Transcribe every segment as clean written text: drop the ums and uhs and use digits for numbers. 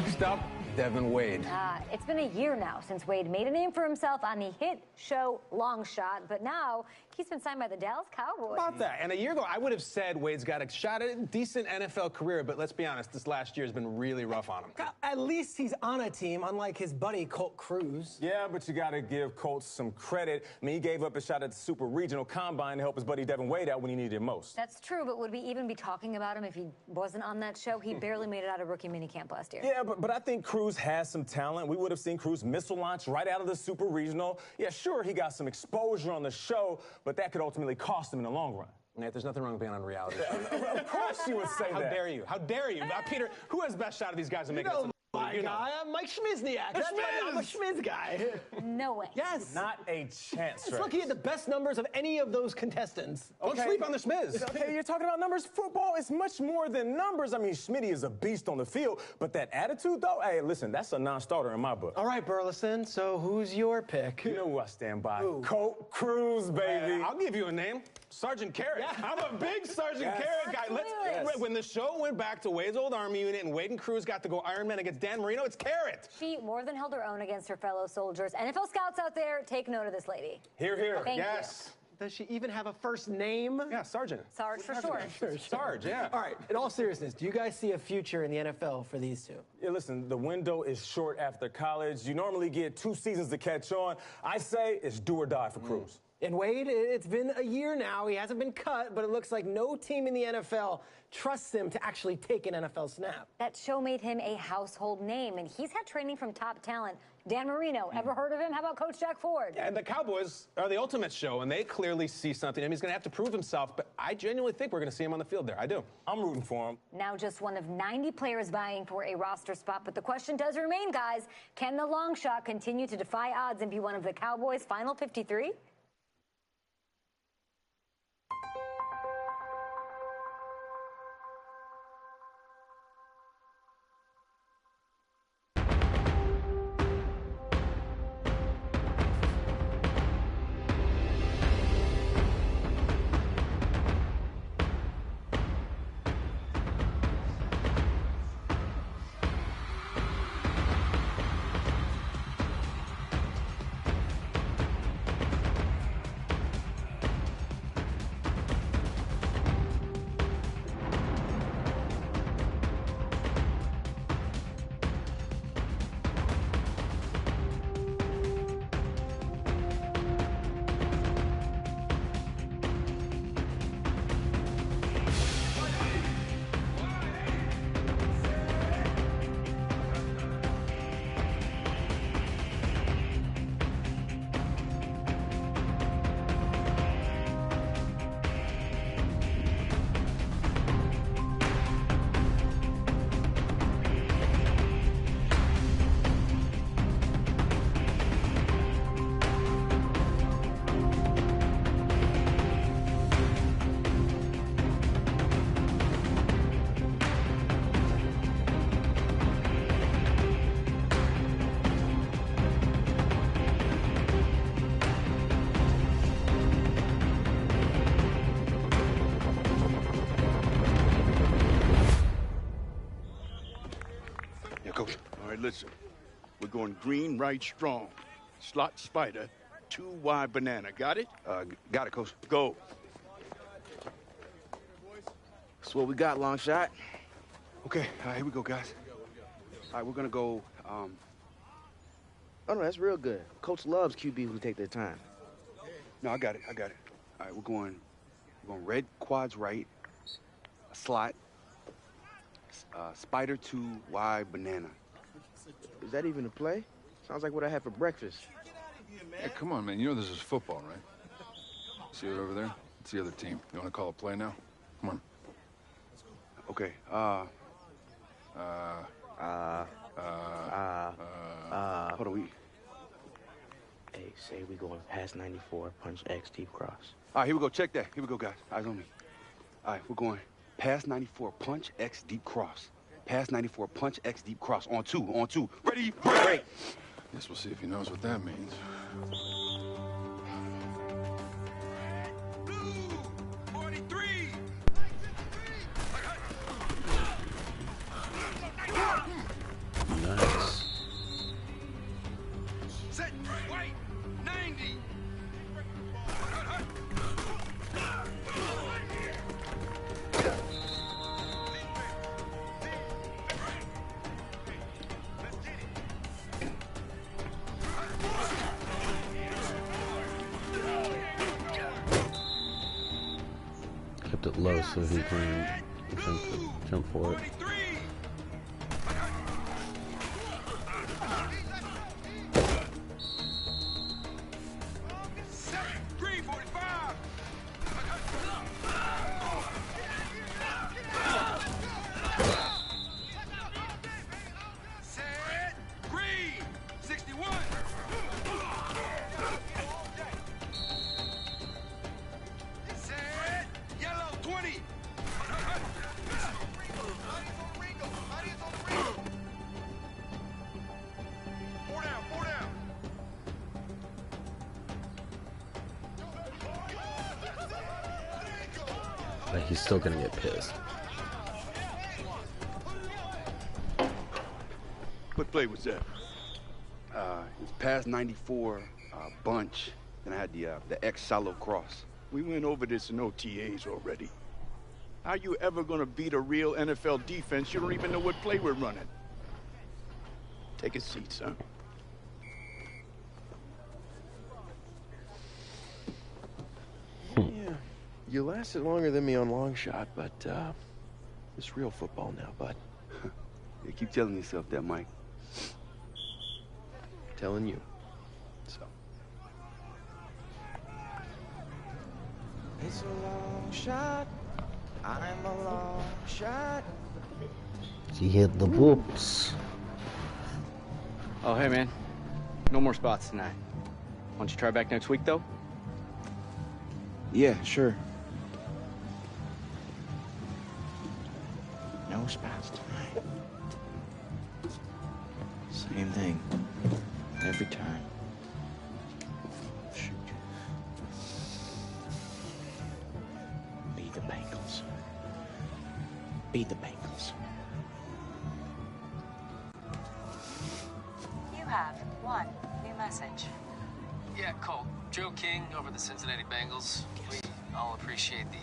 Next up, Devin Wade. It's been a year now since Wade made a name for himself on the hit show LONGSHOT, but now he's been signed by the Dallas Cowboys. How about that? And a year ago, I would have said Wade's got a shot at a decent NFL career, but let's be honest, this last year has been really rough on him. At least he's on a team, unlike his buddy Colt Cruz. Yeah, but you got to give Colt some credit. I mean, he gave up a shot at the Super Regional Combine to help his buddy Devin Wade out when he needed it most. That's true, but would we even be talking about him if he wasn't on that show? He barely made it out of rookie minicamp last year. Yeah, but I think Cruz has some talent. We would have seen Cruz missile launch right out of the Super Regional. Yeah, sure, he got some exposure on the show, but that could ultimately cost him in the long run. Nate, there's nothing wrong with being on a reality show. Of course you would say How that. dare you? How dare you? Peter, who has the best shot of these guys to make it? My guy, Mike Schmizniak. I'm a Schmiz guy. No way. Yes. Not a chance, It's lucky he had the best numbers of any of those contestants. Don't sleep on the Schmiz. Okay, you're talking about numbers. Football is much more than numbers. I mean, Schmitty is a beast on the field, but that attitude, though, hey, listen, that's a non-starter in my book. All right, Burleson, so who's your pick? You know who I stand by. Who? Colt Cruz, baby. I'll give you a name. Sergeant Carrot. Yeah. I'm a big Sergeant Yes. Carrot guy. Yes. When the show went back to Wade's old Army unit and Wade and Cruz got to go Iron Man against Dan Marino, it's Carrot. She more than held her own against her fellow soldiers. NFL scouts out there, take note of this lady. Here, here. Thank you. Yes. Does she even have a first name? Yeah, Sergeant. Sarge for short. Sarge, yeah. All right, in all seriousness, do you guys see a future in the NFL for these two? Yeah, listen, the window is short after college. You normally get 2 seasons to catch on. I say it's do or die for Cruz. And Wade, it's been a year now. He hasn't been cut, but it looks like no team in the NFL trusts him to actually take an NFL snap. That show made him a household name, and he's had training from top talent. Dan Marino, ever heard of him? How about Coach Jack Ford? Yeah, and the Cowboys are the ultimate show, and they clearly see something. I mean, he's going to have to prove himself, but I genuinely think we're going to see him on the field there. I do. I'm rooting for him. Now just one of 90 players vying for a roster spot, but the question does remain, guys. Can the long shot continue to defy odds and be one of the Cowboys' final 53? Coach. All right, listen. We're going green, right, strong. Slot spider, 2 wide banana. Got it? Got it, Coach. Go. That's what we got, long shot. Okay, here we go, guys. All right, we're going to go, oh, no, that's real good. Coach loves QBs who take their time. No, I got it. All right, we're going red quads right, a slot, spider 2 wide banana. Is that even a play? Sounds like what I had for breakfast. Hey, come on, man. You know this is football, right? See it over there? It's the other team. You want to call a play now? Come on. Okay, hold on, Hey, say we going past 94, punch X, deep cross. All right, here we go. Check that. Here we go, guys. Eyes on me. All right, we're going past 94, punch X, deep cross. Past 94, punch X, deep cross. On two. Ready, break. Guess we'll see if he knows what that means. kept it low so he can jump for it. Like, he's still gonna get pissed. What play was that? It's past 94 bunch. Then I had the X shallow cross. We went over this in OTAs already. How you ever gonna beat a real NFL defense? You don't even know what play we're running. Take a seat, son. Yeah, you lasted longer than me on LONGSHOT, but it's real football now, bud. You keep telling yourself that, Mike. Telling you. So. It's a long shot. I'm a long shot. He hit the whoops. Oh, hey, man. No more spots tonight. Why don't you try back next week, though? Yeah, sure. No spots tonight. Same thing. Every time. Shoot. Be the Bengals. Be the Bengals. You have one new message. Yeah, Colt. Joe King over the Cincinnati Bengals. We all appreciate the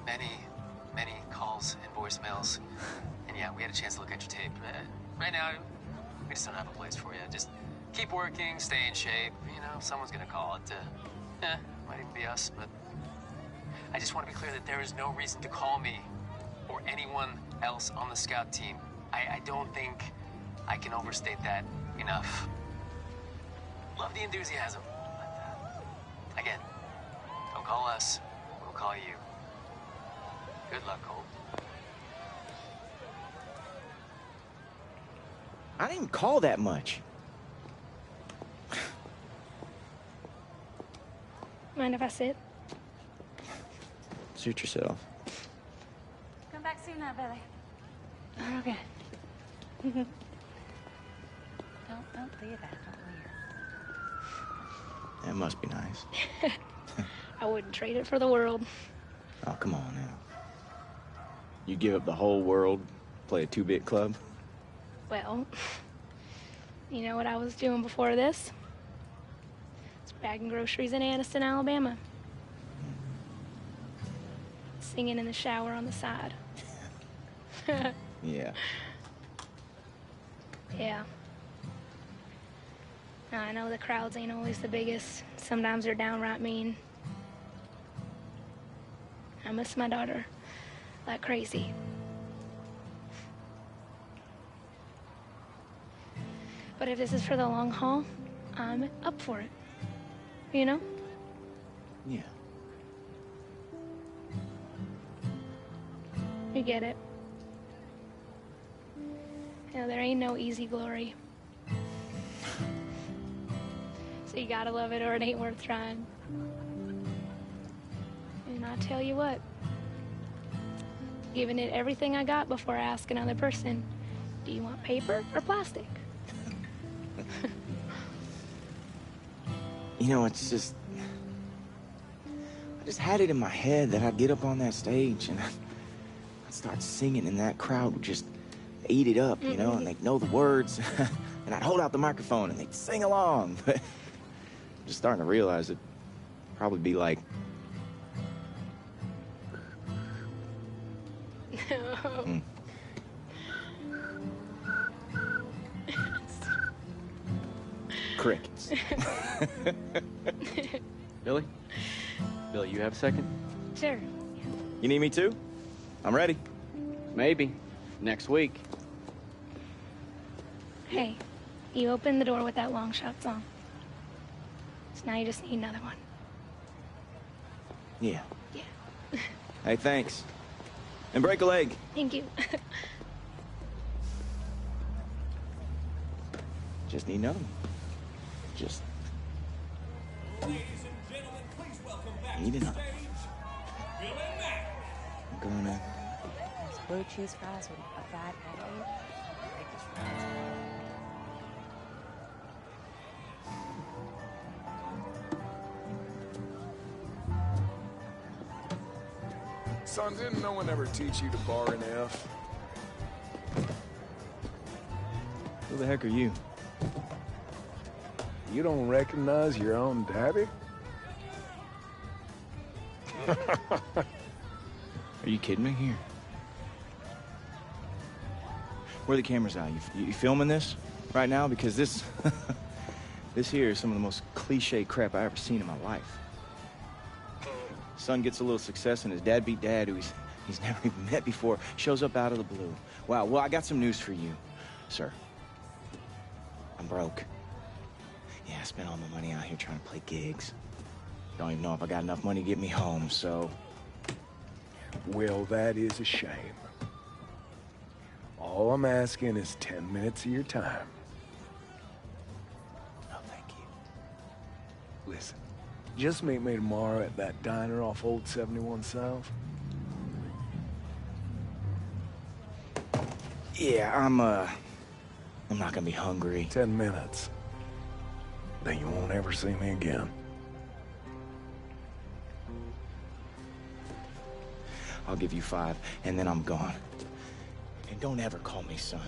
many calls and voicemails. And yeah, we had a chance to look at your tape. Right now, we just don't have a place for you. Just keep working, stay in shape. You know, someone's gonna call it. Might even be us, but I just want to be clear that there is no reason to call me or anyone else on the scout team. I don't think I can overstate that enough. Love the enthusiasm. But, again, don't call us, we'll call you. Good luck, Cole. I didn't call that much. Mind if I sit? Suit yourself. Come back soon now, Billy. Okay. Don't leave that. Don't leave. That must be nice. I wouldn't trade it for the world. Oh, come on now. You give up the whole world, play a 2-bit club? Well, you know what I was doing before this? It's bagging groceries in Addison, Alabama. Singing in the shower on the side. Yeah. Yeah. Now, I know the crowds ain't always the biggest. Sometimes they're downright mean. I miss my daughter like crazy. But if this is for the long haul, I'm up for it. You know? Yeah. You get it. You know, there ain't no easy glory. So you gotta love it or it ain't worth trying. And I tell you what, giving it everything I got before I ask another person, do you want paper or plastic? You know, it's just... I just had it in my head that I'd get up on that stage and I'd start singing and that crowd would just eat it up, you know, and they'd know the words. And I'd hold out the microphone and they'd sing along. But I'm just starting to realize it'd probably be like... No. Crickets. Billy? Billy, you have a second? Sure. You need me too? I'm ready. Maybe. Next week. Hey, you opened the door with that long shot song. So now you just need another one. Yeah. Yeah. Hey, thanks. And break a leg. Thank you. Just need another one. Just need another one. I'm going in. Blue cheese fries with a fried egg. Breakfast fries. Son, didn't no one ever teach you to bar an F? Who the heck are you? You don't recognize your own daddy? Are you kidding me? Here. Where are the cameras at? You filming this right now? Because this this here is some of the most cliche crap I ever seen in my life. Son gets a little success and his dad beat dad, who he's never even met before, shows up out of the blue. Wow, well, I got some news for you, sir. I'm broke. Yeah, I spent all my money out here trying to play gigs. Don't even know if I got enough money to get me home, so... Well, that is a shame. All I'm asking is 10 minutes of your time. No, thank you. Listen, just meet me tomorrow at that diner off Old 71 South. Yeah, I'm not gonna be hungry. 10 minutes. Then you won't ever see me again. I'll give you 5, and then I'm gone. And don't ever call me son.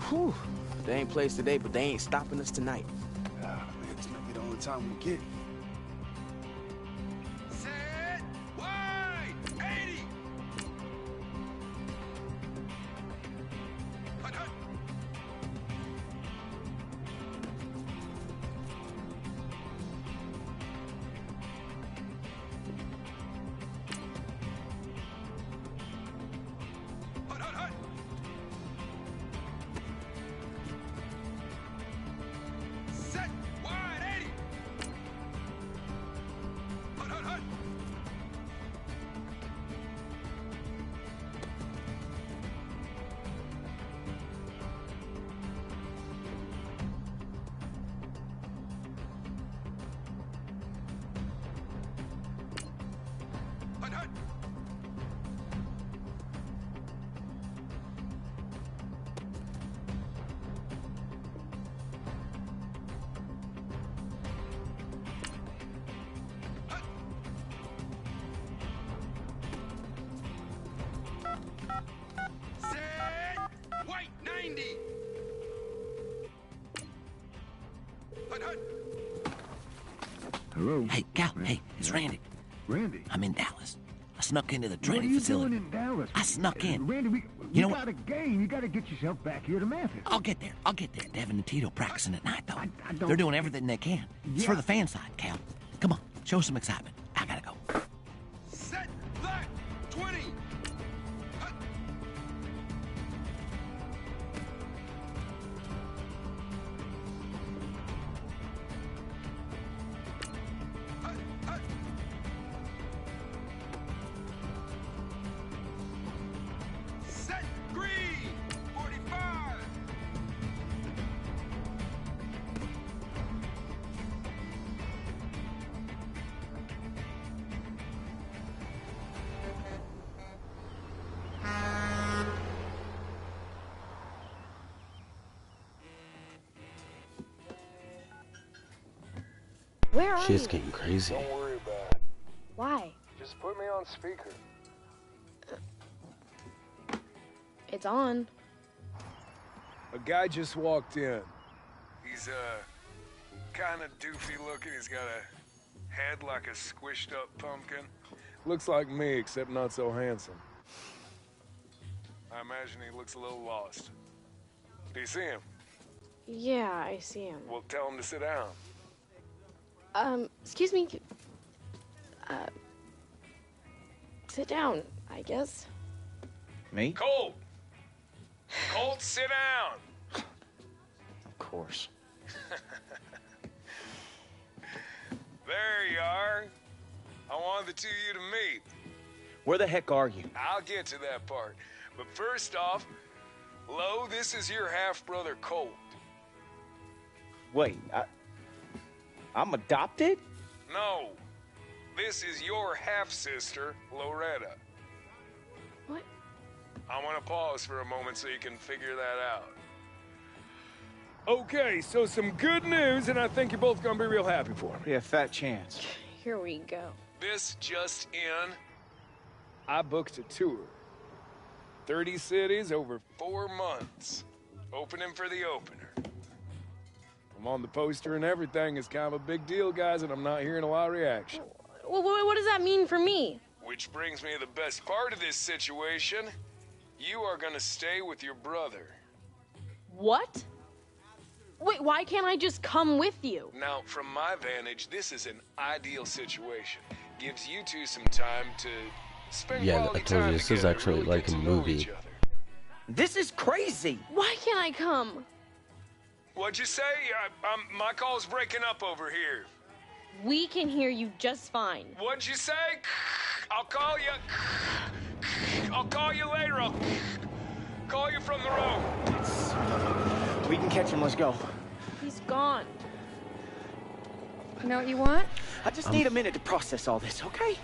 Whew. They ain't plays today, but they ain't stopping us tonight. Man, this might be the only time we get. Set, wide, 80. Hut, hut. Hut, hut, hut. Set, wide, 80. Hut, hut, hut. Hut, hut. Set, white, 90. Hut, hut. Hello? Hey, Cal, hey, it's Randy. Randy? I'm in Dallas. I snuck into the What are training you facility. doing in Dallas? I snuck in. Randy, we You know got a game. You got to get yourself back here to Memphis. I'll get there. Devin and Tito practicing at night, though. I don't- They're doing everything they can. It's Yeah. for the fan side, Cal. Come on, show some excitement. I gotta go. Set, left, 20. Hut. Hut, hut. Set, green, 45. Where are Shit's you? getting crazy. Don't worry about it. Why? Just put me on speaker. It's on. A guy just walked in. He's, kind of doofy looking. He's got a head like a squished up pumpkin. Looks like me, except not so handsome. I imagine he looks a little lost. Do you see him? Yeah, I see him. Well, tell him to sit down. Excuse me. Sit down, I guess. Me? Colt! Colt, sit down! Of course. There you are. I wanted the two of you to meet. Where the heck are you? I'll get to that part. But first off, Lo, this is your half-brother, Colt. Wait, I'm adopted? No. This is your half-sister, Loretta. What? I want to pause for a moment so you can figure that out. Okay, so some good news, and I think you're both gonna be real happy for me. Yeah, fat chance. Here we go. This just in, I booked a tour. 30 cities over 4 months. Opening for the opener. I'm on the poster and everything. It's kind of a big deal, guys, and I'm not hearing a lot of reaction. Well, what does that mean for me? Which brings me to the best part of this situation. You are gonna stay with your brother. What? Wait, why can't I just come with you? Now, from my vantage, this is an ideal situation. Gives you two some time to spend Yeah, quality I told you, time this is together, actually really like get a to know movie. each other. This is crazy. Why can't I come? What'd you say? My call's breaking up over here. We can hear you just fine. What'd you say? I'll call you. I'll call you later. I'll call you from the road. We can catch him. Let's go. He's gone. You know what you want? I just need a minute to process all this, okay?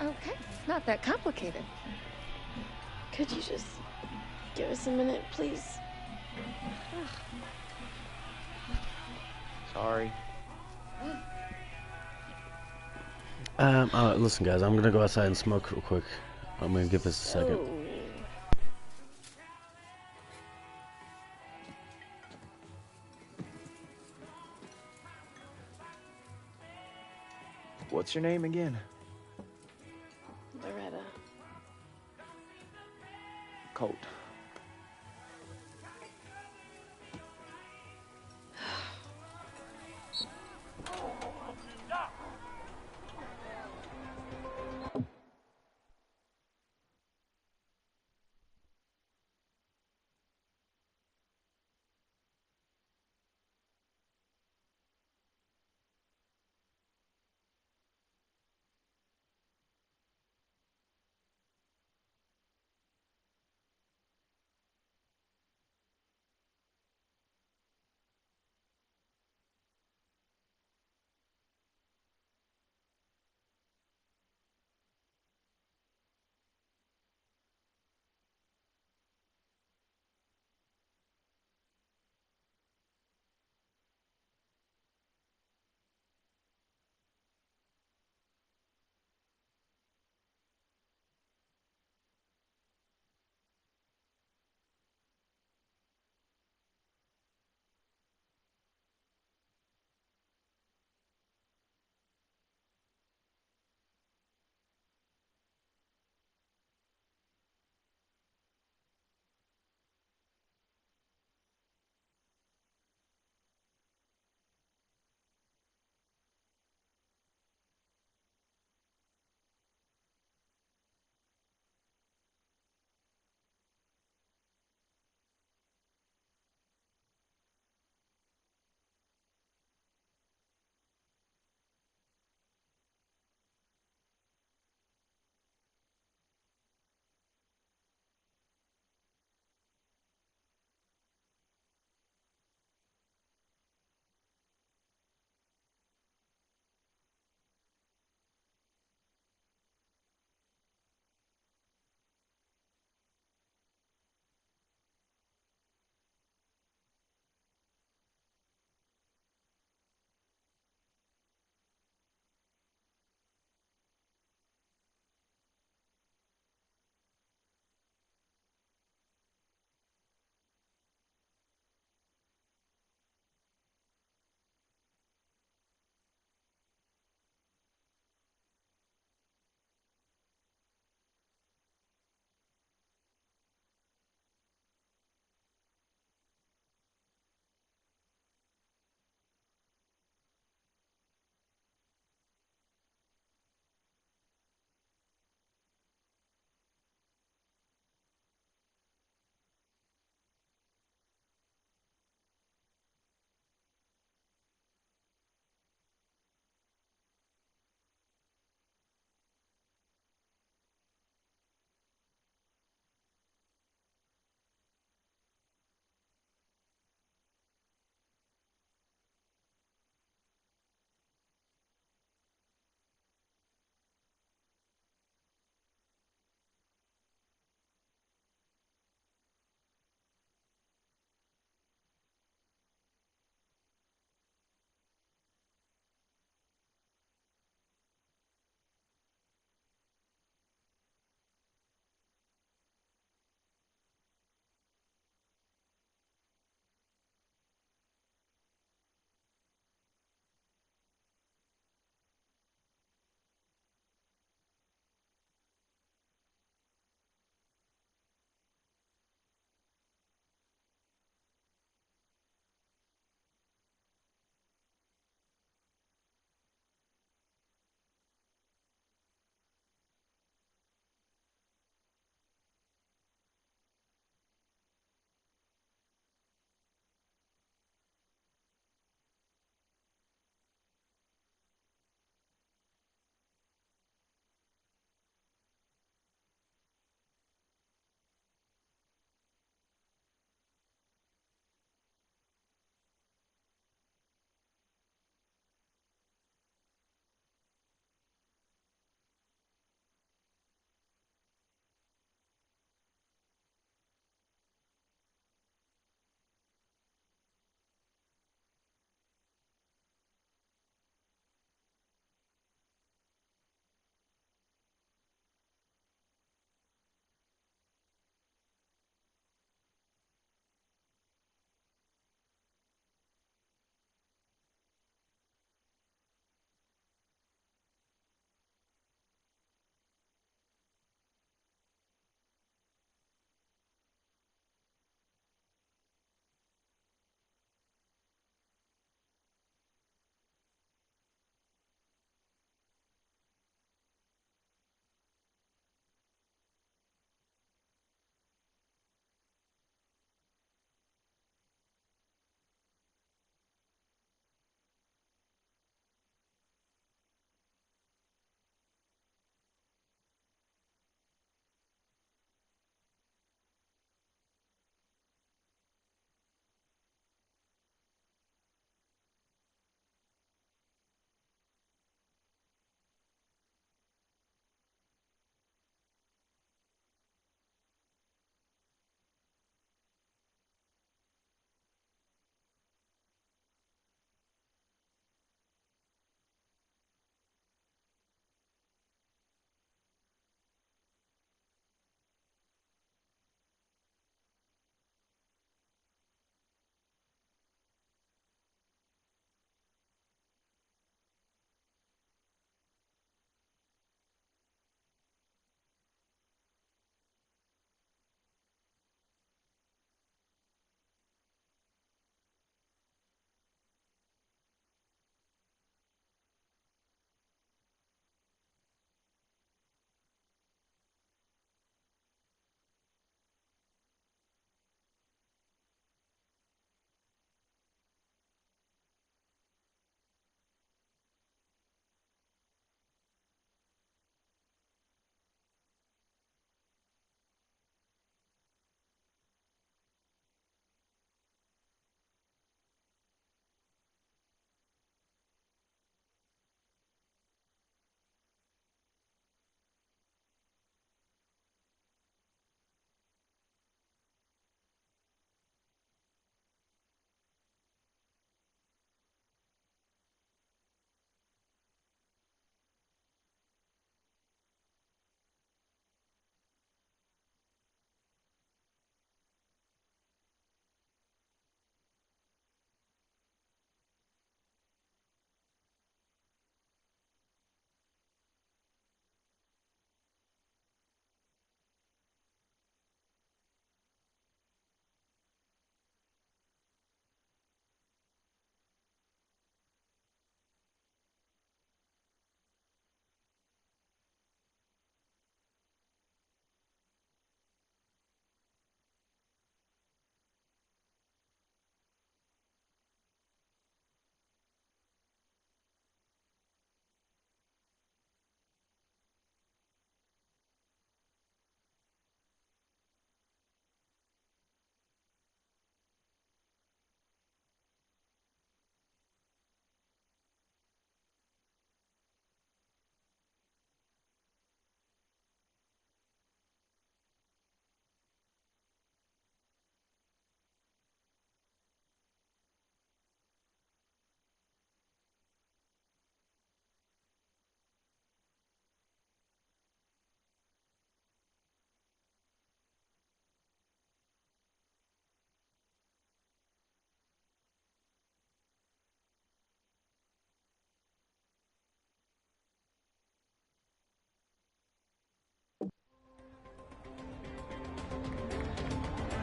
Okay, it's not that complicated. Could you just give us a minute, please? Sorry. Listen, guys, I'm gonna go outside and smoke real quick. I'm gonna give this a second. What's your name again? Loretta. Colt.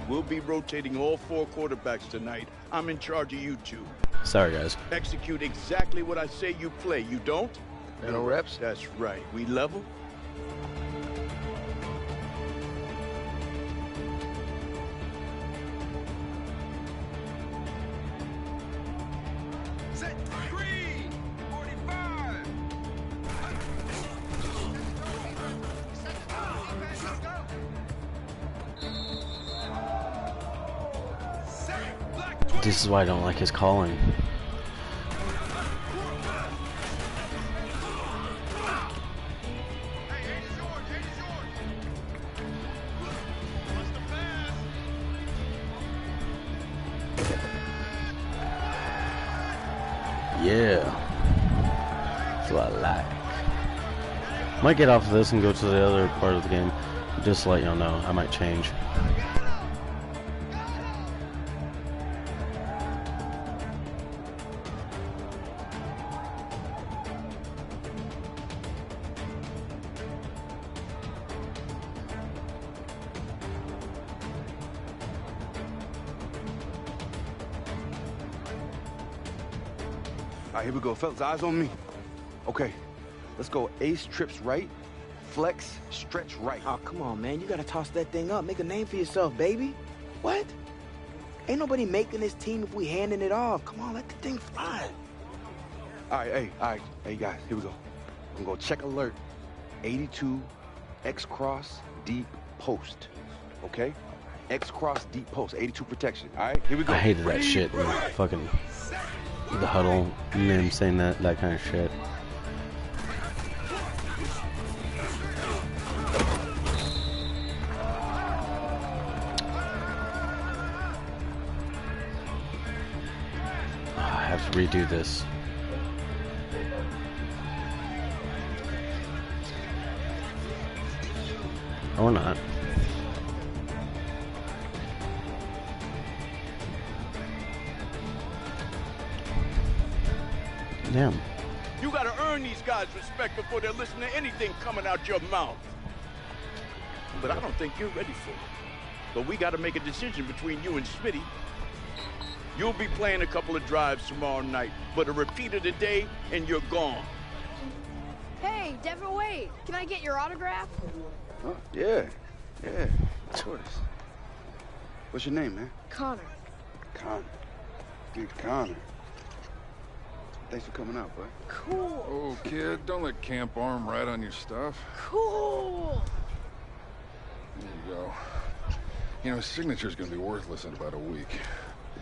We'll be rotating all 4 quarterbacks tonight. I'm in charge of you 2. Sorry, guys. Execute exactly what I say you play. You don't? No reps? That's right. We level? Set green. 45. This is why I don't like his calling. Yeah. That's what I like. Might get off of this and go to the other part of the game. Just to let y'all know, I might change. All right, here we go, fellas. Eyes on me. Okay, let's go. Ace trips right, flex, stretch right. Oh, come on, man. You gotta toss that thing up. Make a name for yourself, baby. What? Ain't nobody making this team if we handing it off. Come on, let the thing fly. All right, hey, guys, here we go. I'm gonna go check alert. 82, X cross, deep post. Okay? X cross, deep post. 82 protection. All right, here we go. I hated that shit. Fucking the huddle, and them saying that kind of shit. I have to redo this. Or not. Damn. You gotta earn these guys respect before they're listening to anything coming out your mouth. But I don't think you're ready for it. But we gotta make a decision between you and Smitty. You'll be playing a couple of drives tomorrow night, but a repeat of the day, and you're gone. Hey, Devin Wade, can I get your autograph? Huh? Yeah, of course. What's your name, man? Connor. Connor. Dude, Connor. Thanks for coming out, bud. Cool. Oh, kid, don't let Camp Arm ride on your stuff. Cool. There you go. You know, his signature's gonna be worthless in about a week.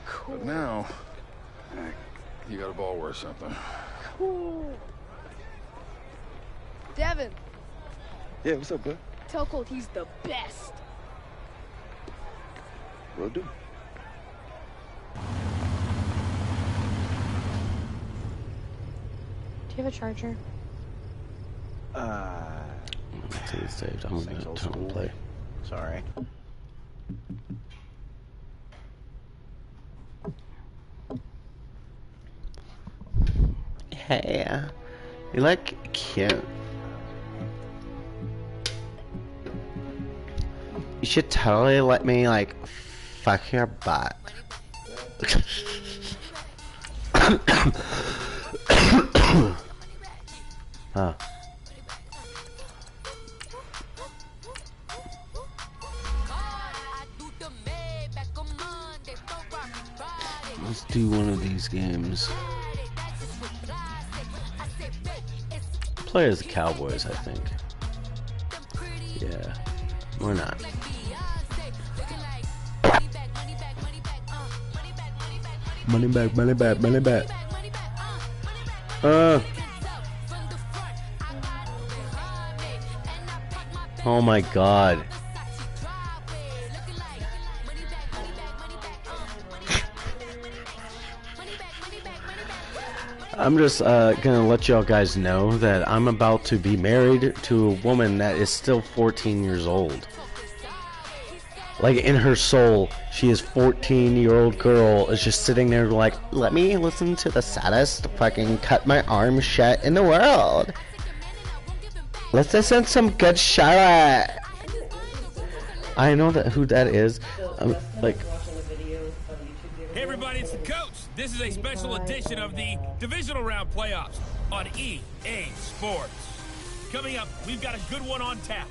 Cool. But now, you got a ball worth something. Cool. Devin, Yeah, what's up, bud? tell Colt he's the best. Will do. Do you have a charger? Take it saved. I'm gonna turn on play. Sorry. Hey, you look cute. You should totally let me, like, fuck your butt. Oh. Let's do one of these games. Play as the Cowboys, I think. Yeah, we're not. Money back, money back, money back. Oh my God. I'm just gonna let y'all guys know that I'm about to be married to a woman that is still 14 years old. Like, in her soul, she is 14-year-old girl is just sitting there like, let me listen to the saddest fucking cut my arm shut in the world. Let's listen to some good Charlotte. I know that who that is. Like, Hey everybody, it's the coach. This is a special edition of the divisional round playoffs on EA Sports. Coming up, we've got a good one on tap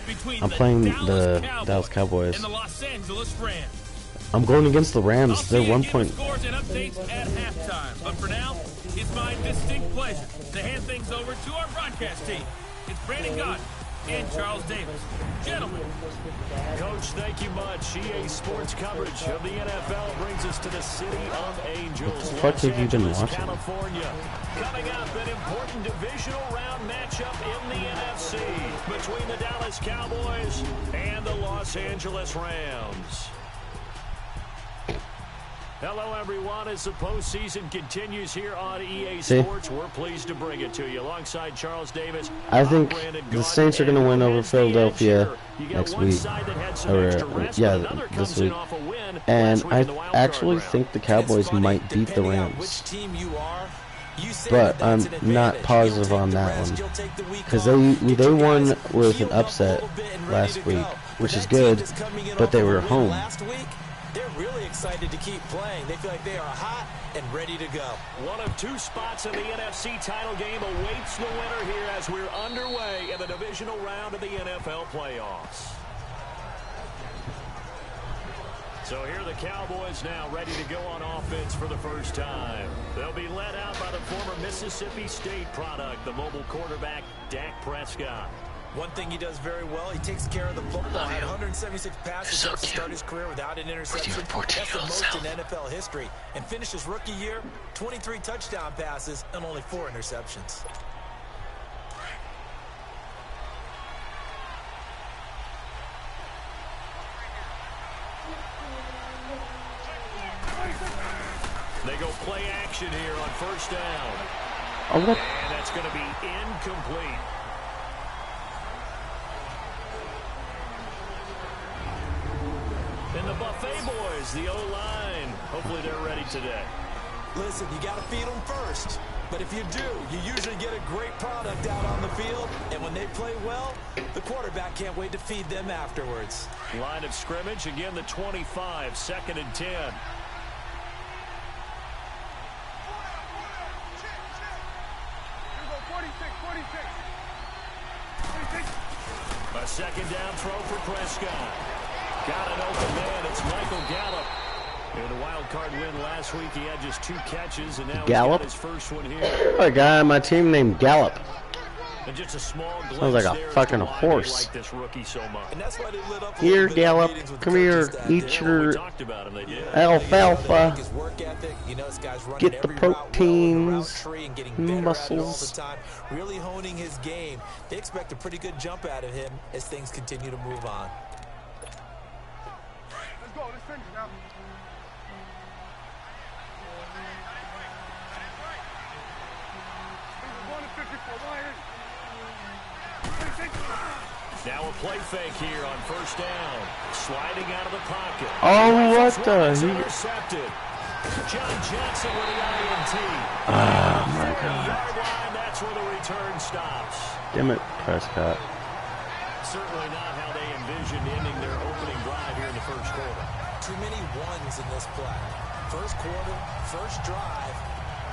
between I'm the playing Dallas the Cowboys Dallas Cowboys. and the Los Angeles Rams. I'm going against the Rams. They're 1 point. Scores and updates at halftime. But for now, it's my distinct pleasure to hand things over to our broadcast team. It's Brandon Gott and Charles Davis. Gentlemen. Coach, thank you much. EA Sports coverage of the NFL brings us to the city of Angels, What the fuck have you been watching? California. Coming up, an important divisional round matchup in the NFC between the Dallas Cowboys and the Los Angeles Rams. Hello, everyone. As the postseason continues here on EA Sports, we're pleased to bring it to you. Alongside Charles Davis, I think the Saints are going to win over Philadelphia next week. Or, yeah, this week. And I actually think the Cowboys might beat the Rams. But I'm not positive on that one. Because they won with an upset last week, which is good, but they were home. They're really excited to keep playing. They feel like they are hot and ready to go. One of two spots in the NFC title game awaits the winner here as we're underway in the divisional round of the NFL playoffs. So here are the Cowboys now ready to go on offense for the first time. They'll be led out by the former Mississippi State product, the mobile quarterback, Dak Prescott. One thing he does very well, he takes care of the football. Had 176 passes to start his career without an interception. That's the most in NFL history. And finished his rookie year, 23 touchdown passes and only 4 interceptions. They go play action here on first down. Oh, what? And that's going to be incomplete. And the Buffet boys, the O-line, hopefully they're ready today. Listen, you got to feed them first. But if you do, you usually get a great product out on the field. And when they play well, the quarterback can't wait to feed them afterwards. Line of scrimmage, again the 25, 2nd and 10. A second down throw for Prescott. Got an open man. It's Michael Gallup. In a wild card win last week, he had just 2 catches, and now Gallup? he's got his first one here. A guy on my team named Gallup. And just a small Sounds like a fucking horse. Like this rookie so much. And that's why they lit up Here, Gallup, come here, eat your alfalfa. Get the proteins, muscles. Really honing his game. They expect a pretty good jump out of him as things continue to move on. Let's go. Let's finish now. Now a play fake here on first down. Sliding out of the pocket. Oh, what the? Intercepted. John Johnson with the INT. Oh, my God. Line, that's where the return stops. Damn it, Prescott. Certainly not how they envisioned ending their opening drive here in the first quarter. Too many ones in this play. First quarter, first drive,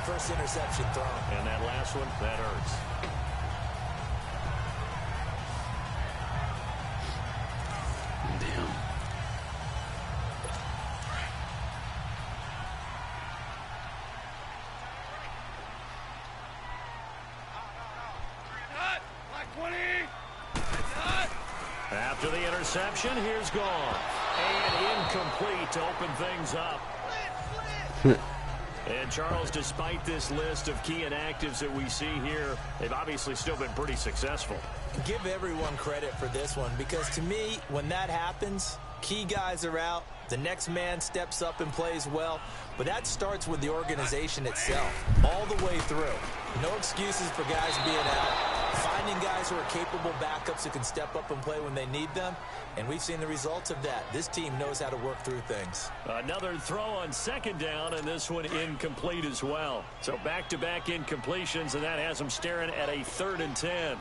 first interception thrown. And that last one, that hurts. After the interception, here's gone. And incomplete to open things up. And Charles, despite this list of key inactives that we see here, they've obviously still been pretty successful. Give everyone credit for this one, because to me, when that happens, key guys are out, the next man steps up and plays well, but that starts with the organization itself, all the way through. No excuses for guys being out, finding guys who are capable backups who can step up and play when they need them, and we've seen the results of that. This team knows how to work through things. Another throw on second down, and this one incomplete as well. So back-to-back incompletions, and that has them staring at a 3rd and 10.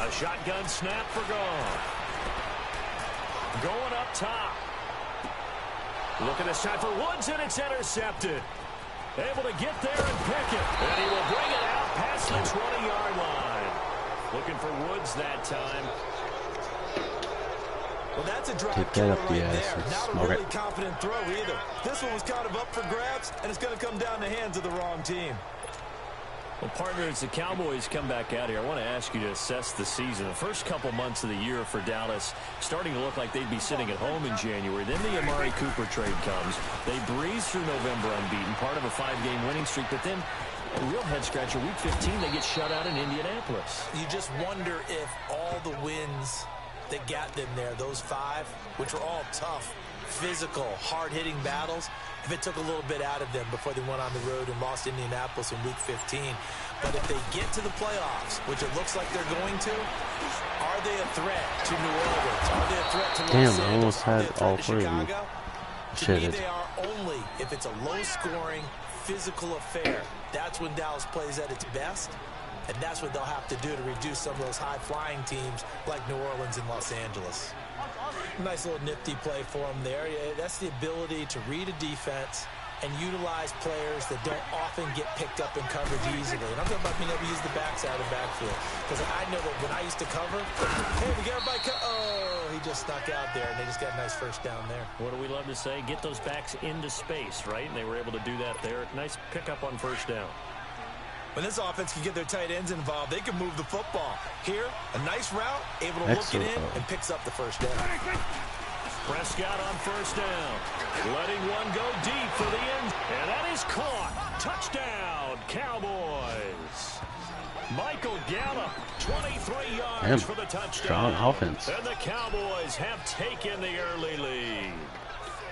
A shotgun snap for Goff. Going up top. Looking this time for Woods, and it's intercepted. Able to get there and pick it. And he will bring it out past the 20-yard line. Looking for Woods that time. Well, that's a drive Take that killer up the right ass there. and Not a smoke really it. confident throw either. This one was kind of up for grabs, and it's going to come down the hands of the wrong team. Well, partner, as the Cowboys come back out here, I want to ask you to assess the season. The first couple months of the year for Dallas starting to look like they'd be sitting at home in January. Then the Amari Cooper trade comes. They breeze through November unbeaten, part of a 5-game winning streak. But then, a real head-scratcher, Week 15, they get shut out in Indianapolis. You just wonder if all the wins that got them there, those 5, which were all tough, physical, hard-hitting battles, if it took a little bit out of them before they went on the road and lost Indianapolis in Week 15. But if they get to the playoffs, which it looks like they're going to, are they a threat to New Orleans? Are they a threat to Los Damn, Angeles? I almost had all 3 of them. To me, they are only if it's a low-scoring, physical affair. That's when Dallas plays at its best, and that's what they'll have to do to reduce some of those high-flying teams like New Orleans and Los Angeles. Nice little nifty play for them there. Yeah, that's the ability to read a defense and utilize players that don't often get picked up in coverage easily. And I'm talking about being able to use the backside of the backfield. Because I know that when I used to cover, hey, we get everybody oh, he just snuck out there, and they just got a nice first down there. What do we love to say? Get those backs into space, right? And they were able to do that there. Nice pickup on first down. When this offense can get their tight ends involved, they can move the football. Here, a nice route, able to look it in, and picks up the first down. Prescott on first down. Letting one go deep for the end. And that is caught. Touchdown, Cowboys. Michael Gallup, 23 yards for the touchdown. Strong offense. And the Cowboys have taken the early lead.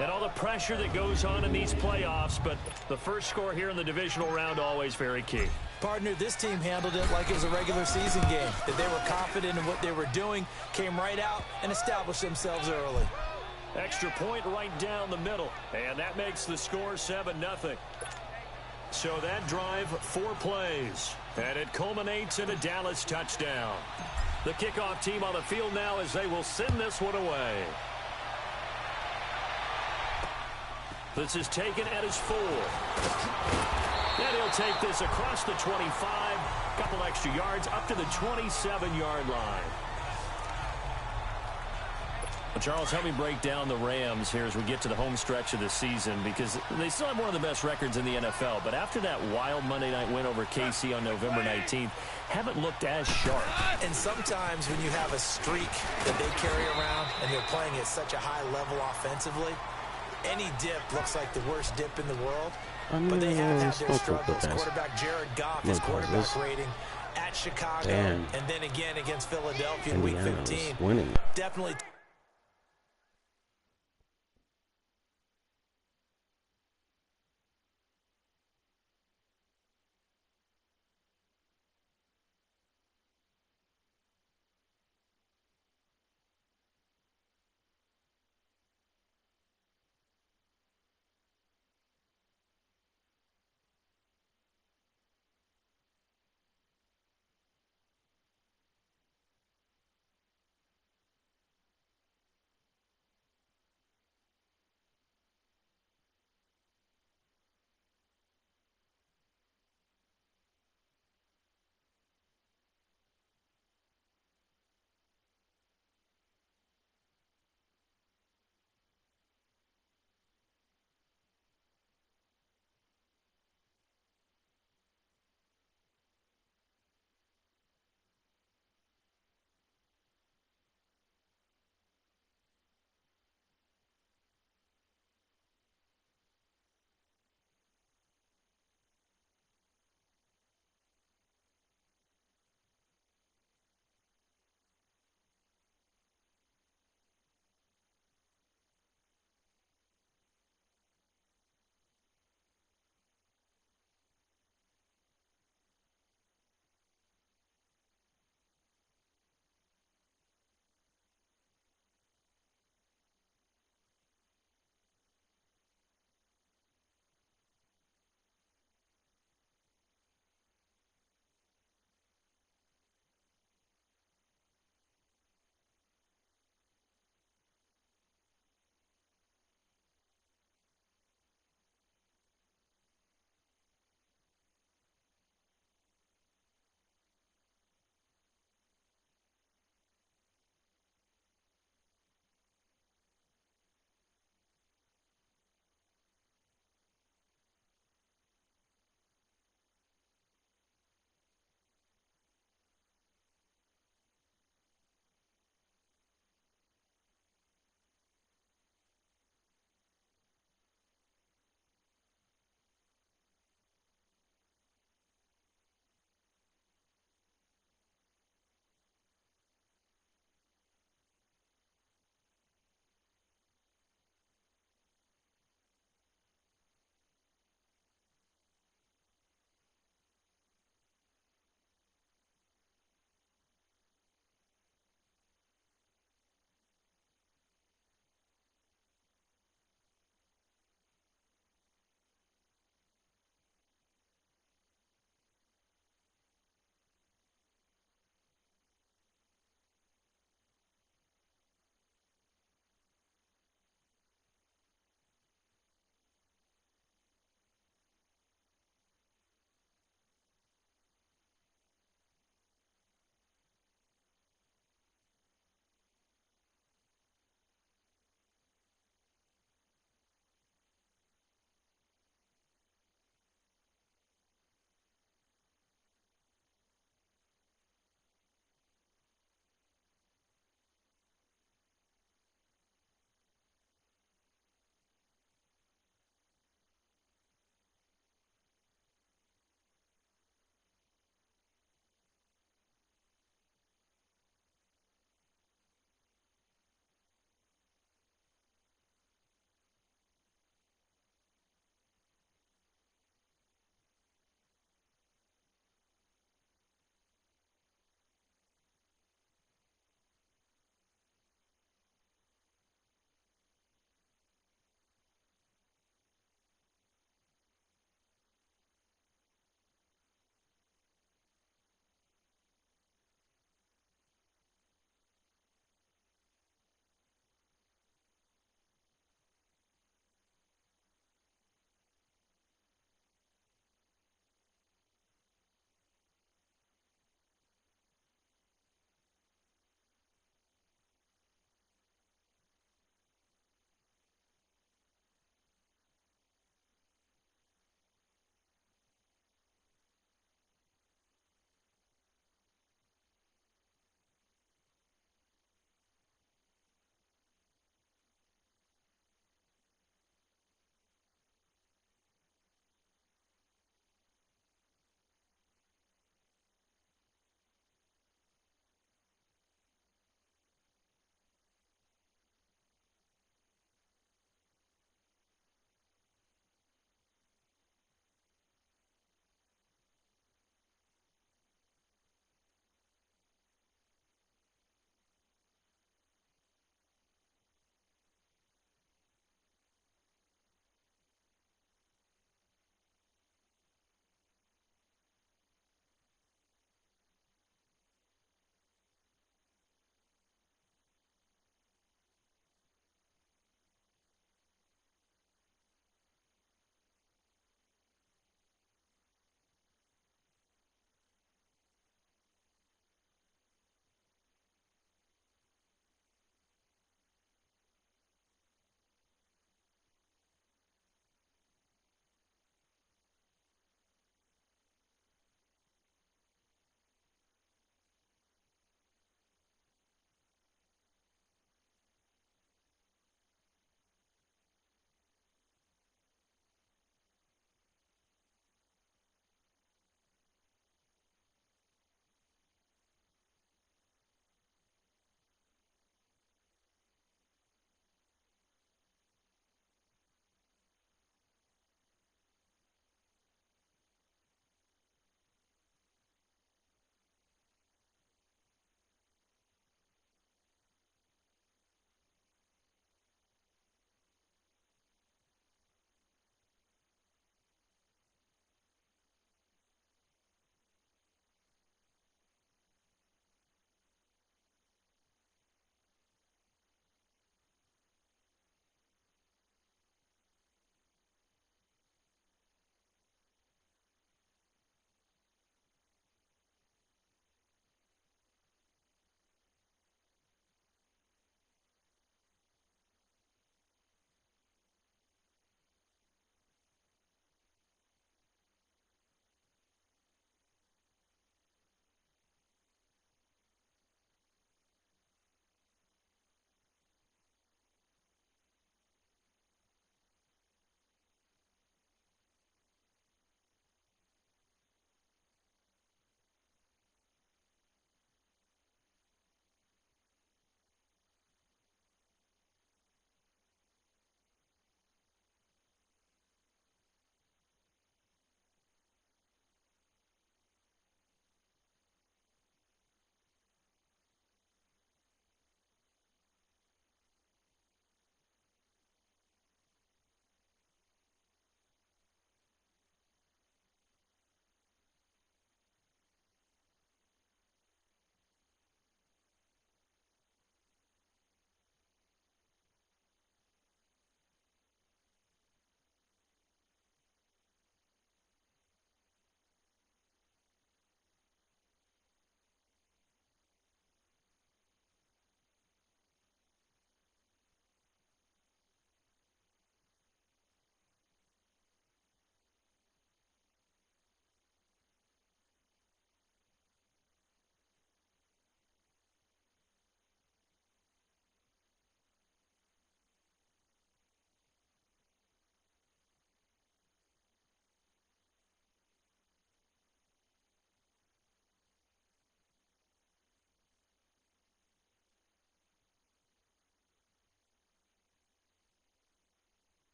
And all the pressure that goes on in these playoffs, but the first score here in the divisional round always very key. Partner, this team handled it like it was a regular season game. That they were confident in what they were doing, came right out and established themselves early. Extra point right down the middle, and that makes the score 7-0. So that drive, 4 plays, and it culminates in a Dallas touchdown. The kickoff team on the field now as they will send this one away. This is taken at his 4. And he'll take this across the 25, couple extra yards, up to the 27-yard line. Well, Charles, help me break down the Rams here as we get to the home stretch of the season, because they still have one of the best records in the NFL. But after that wild Monday night win over KC on November 19th, haven't looked as sharp. And sometimes when you have a streak that they carry around and they're playing at such a high level offensively, any dip looks like the worst dip in the world. But they have had their struggles. Quarterback Jared Goff, his quarterback rating at Chicago, and then again against Philadelphia in Week 15. Definitely.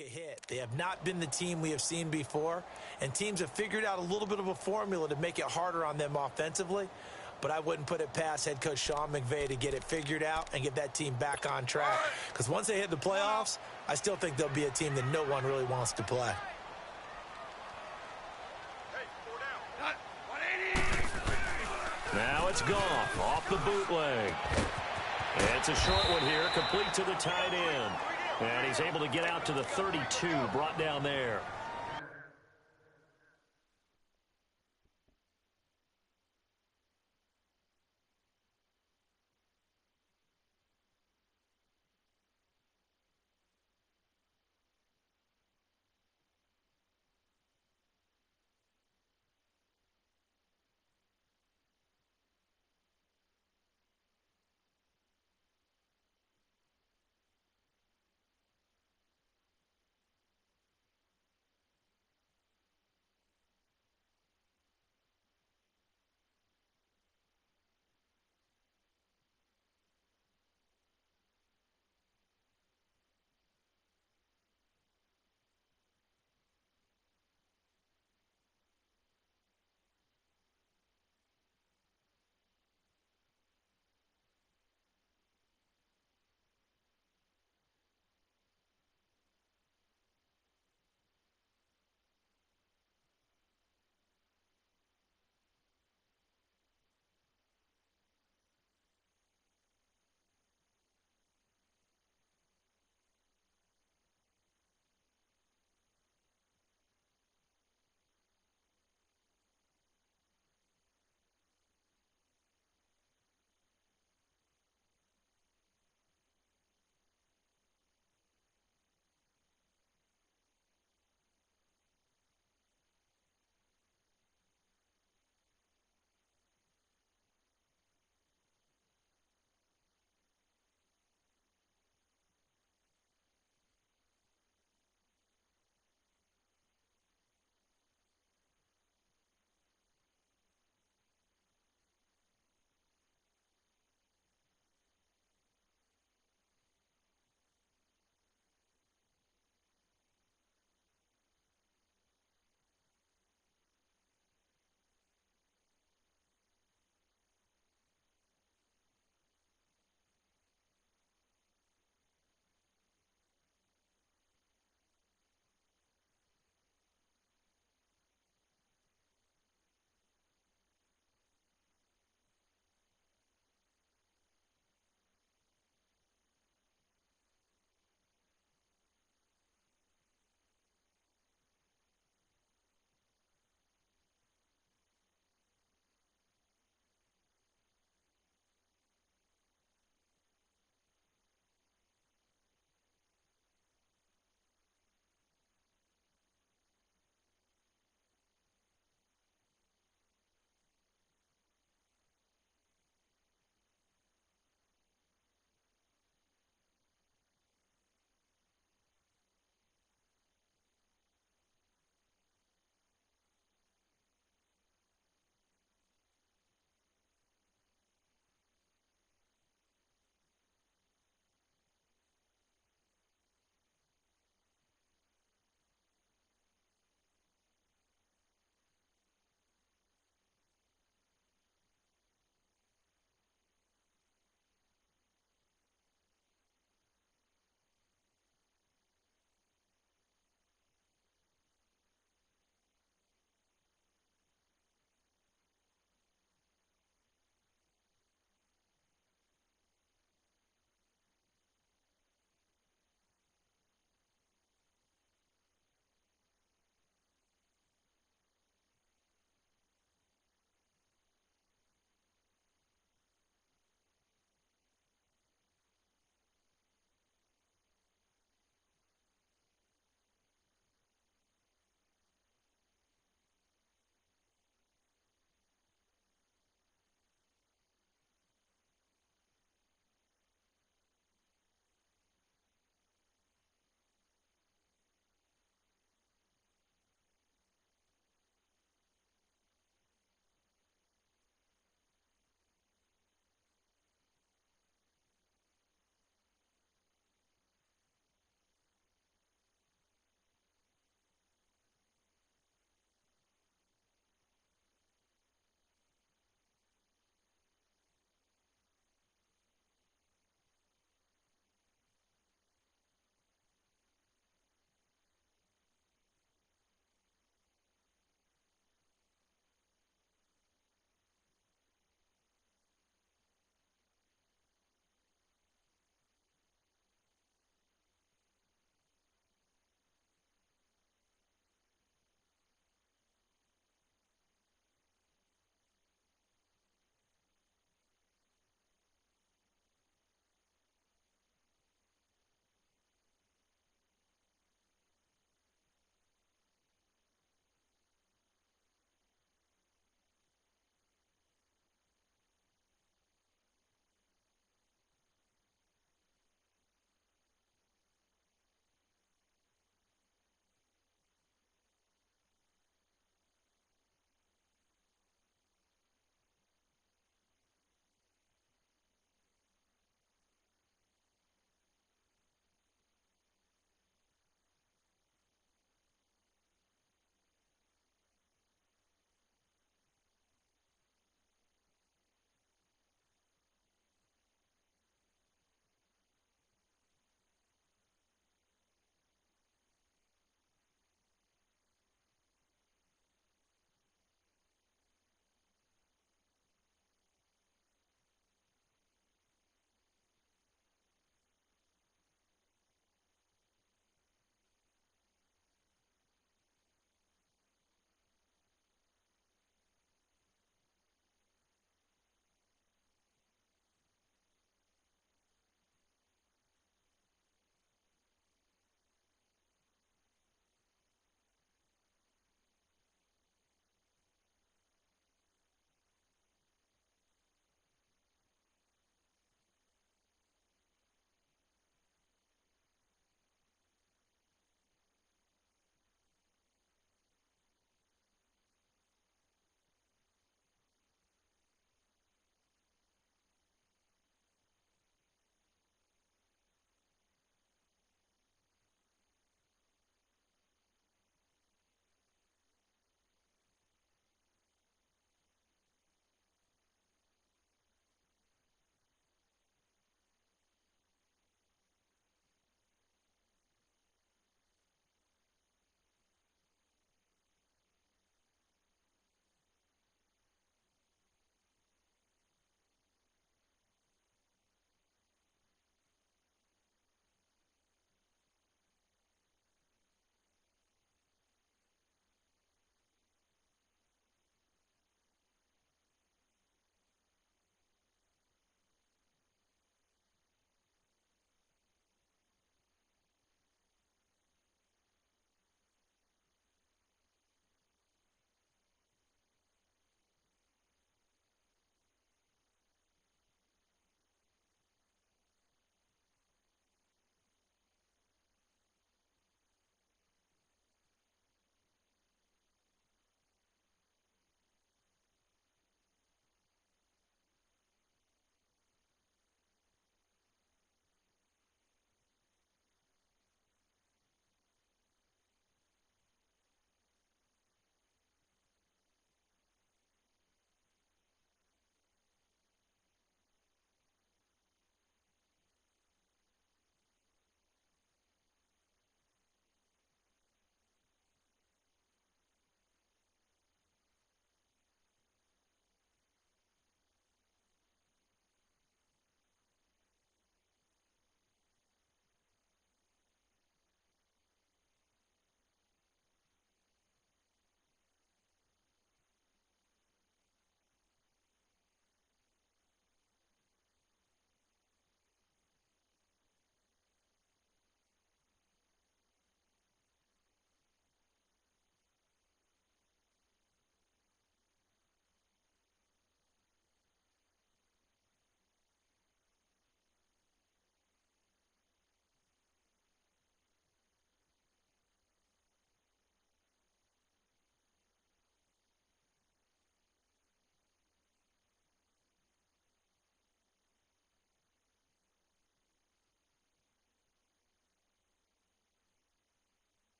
a hit. They have not been the team we have seen before, and teams have figured out a little bit of a formula to make it harder on them offensively. But I wouldn't put it past head coach Sean McVay to get it figured out and get that team back on track. Because once they hit the playoffs, I still think they'll be a team that no one really wants to play. Now it's Goff off the bootleg. It's a short one here, complete to the tight end. And he's able to get out to the 32, brought down there.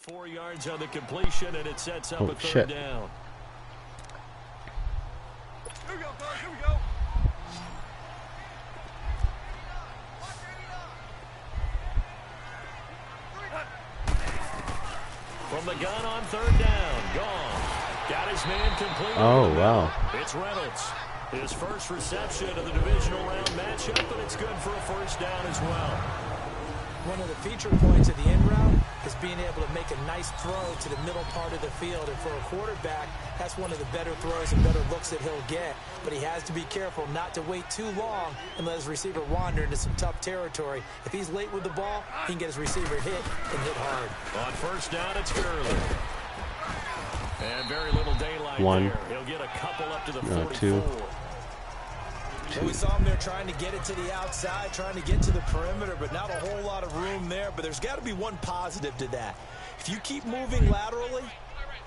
4 yards on the completion, and it sets up a third down. Here we go, guys. Here we go. From the gun on third down, gone. Got his man complete. Oh, wow. It's Reynolds. His first reception of the divisional round matchup, and it's good for a first down as well. One of the feature points of the end route is being able to make a nice throw to the middle part of the field. And for a quarterback, that's one of the better throws and better looks that he'll get. But he has to be careful not to wait too long and let his receiver wander into some tough territory. If he's late with the ball, he can get his receiver hit and hit hard. On first down, it's Gurley. And very little daylight there. He'll get a couple up to the 44. Well, we saw him there trying to get it to the outside, trying to get to the perimeter, but not a whole lot of room there. But there's got to be one positive to that. If you keep moving laterally,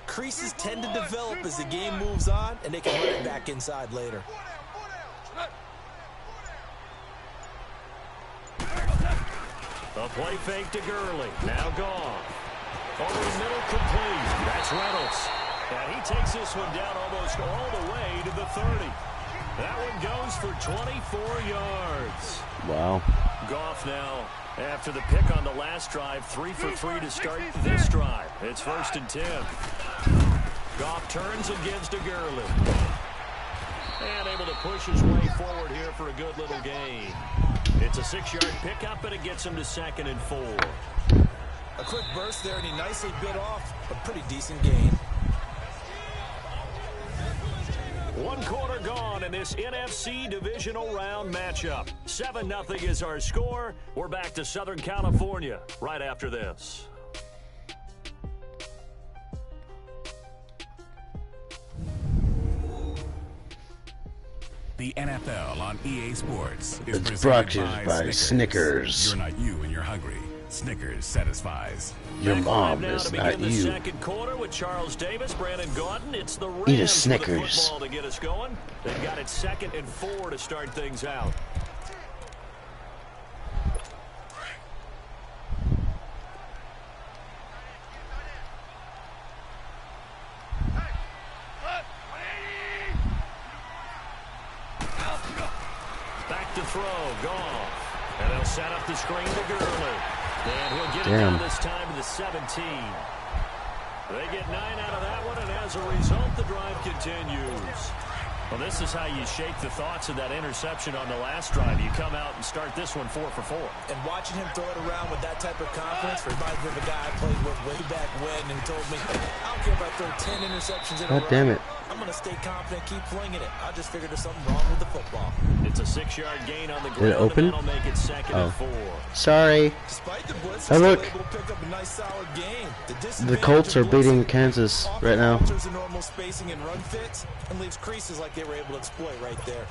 creases tend to develop as the game moves on, and they can run it back inside later. A play fake to Gurley. Now gone. Over the middle, complete. That's Reynolds. And he takes this one down almost all the way to the 30. That one goes for 24 yards. Wow. Goff now, after the pick on the last drive, 3 for 3 to start this drive. It's 1st and 10. Goff turns and gives to Gurley. And able to push his way forward here for a good little gain. It's a 6-yard pickup, and it gets him to 2nd and 4. A quick burst there, and he nicely bit off a pretty decent gain. 1 quarter gone in this NFC divisional round matchup. 7-0 is our score. We're back to Southern California right after this. The NFL on EA Sports is it's brought to you by Snickers. You're not you and you're hungry. Snickers satisfies. Your mom is not you. Second quarter with Charles Davis, Brandon Gordon. It's the Rams eat a Snickers. with the football to get us going. They've got it 2nd and 4 to start things out. Back to throw, Goff. And they'll set up the screen to Gurley. And he'll get it down this time to the 17. They get 9 out of that one, and as a result, the drive continues. Well, this is how you shake the thoughts of that interception on the last drive. You come out and start this one 4 for 4. And watching him throw it around with that type of confidence reminds me of a guy I played with way back when, and he told me, I don't care if I throw 10 interceptions in a row. God damn it. I'm going to stay confident, keep flinging it. I just figured there's something wrong with the football. It's a 6-yard gain on the ground. Did it open? And that'll make it 2nd and 4. Sorry. Despite the blitz, oh, look. able to pick up a nice, solid game. The Colts are beating Kansas right now. A normal spacing and run fits and leaves creases like they were able to exploit right there.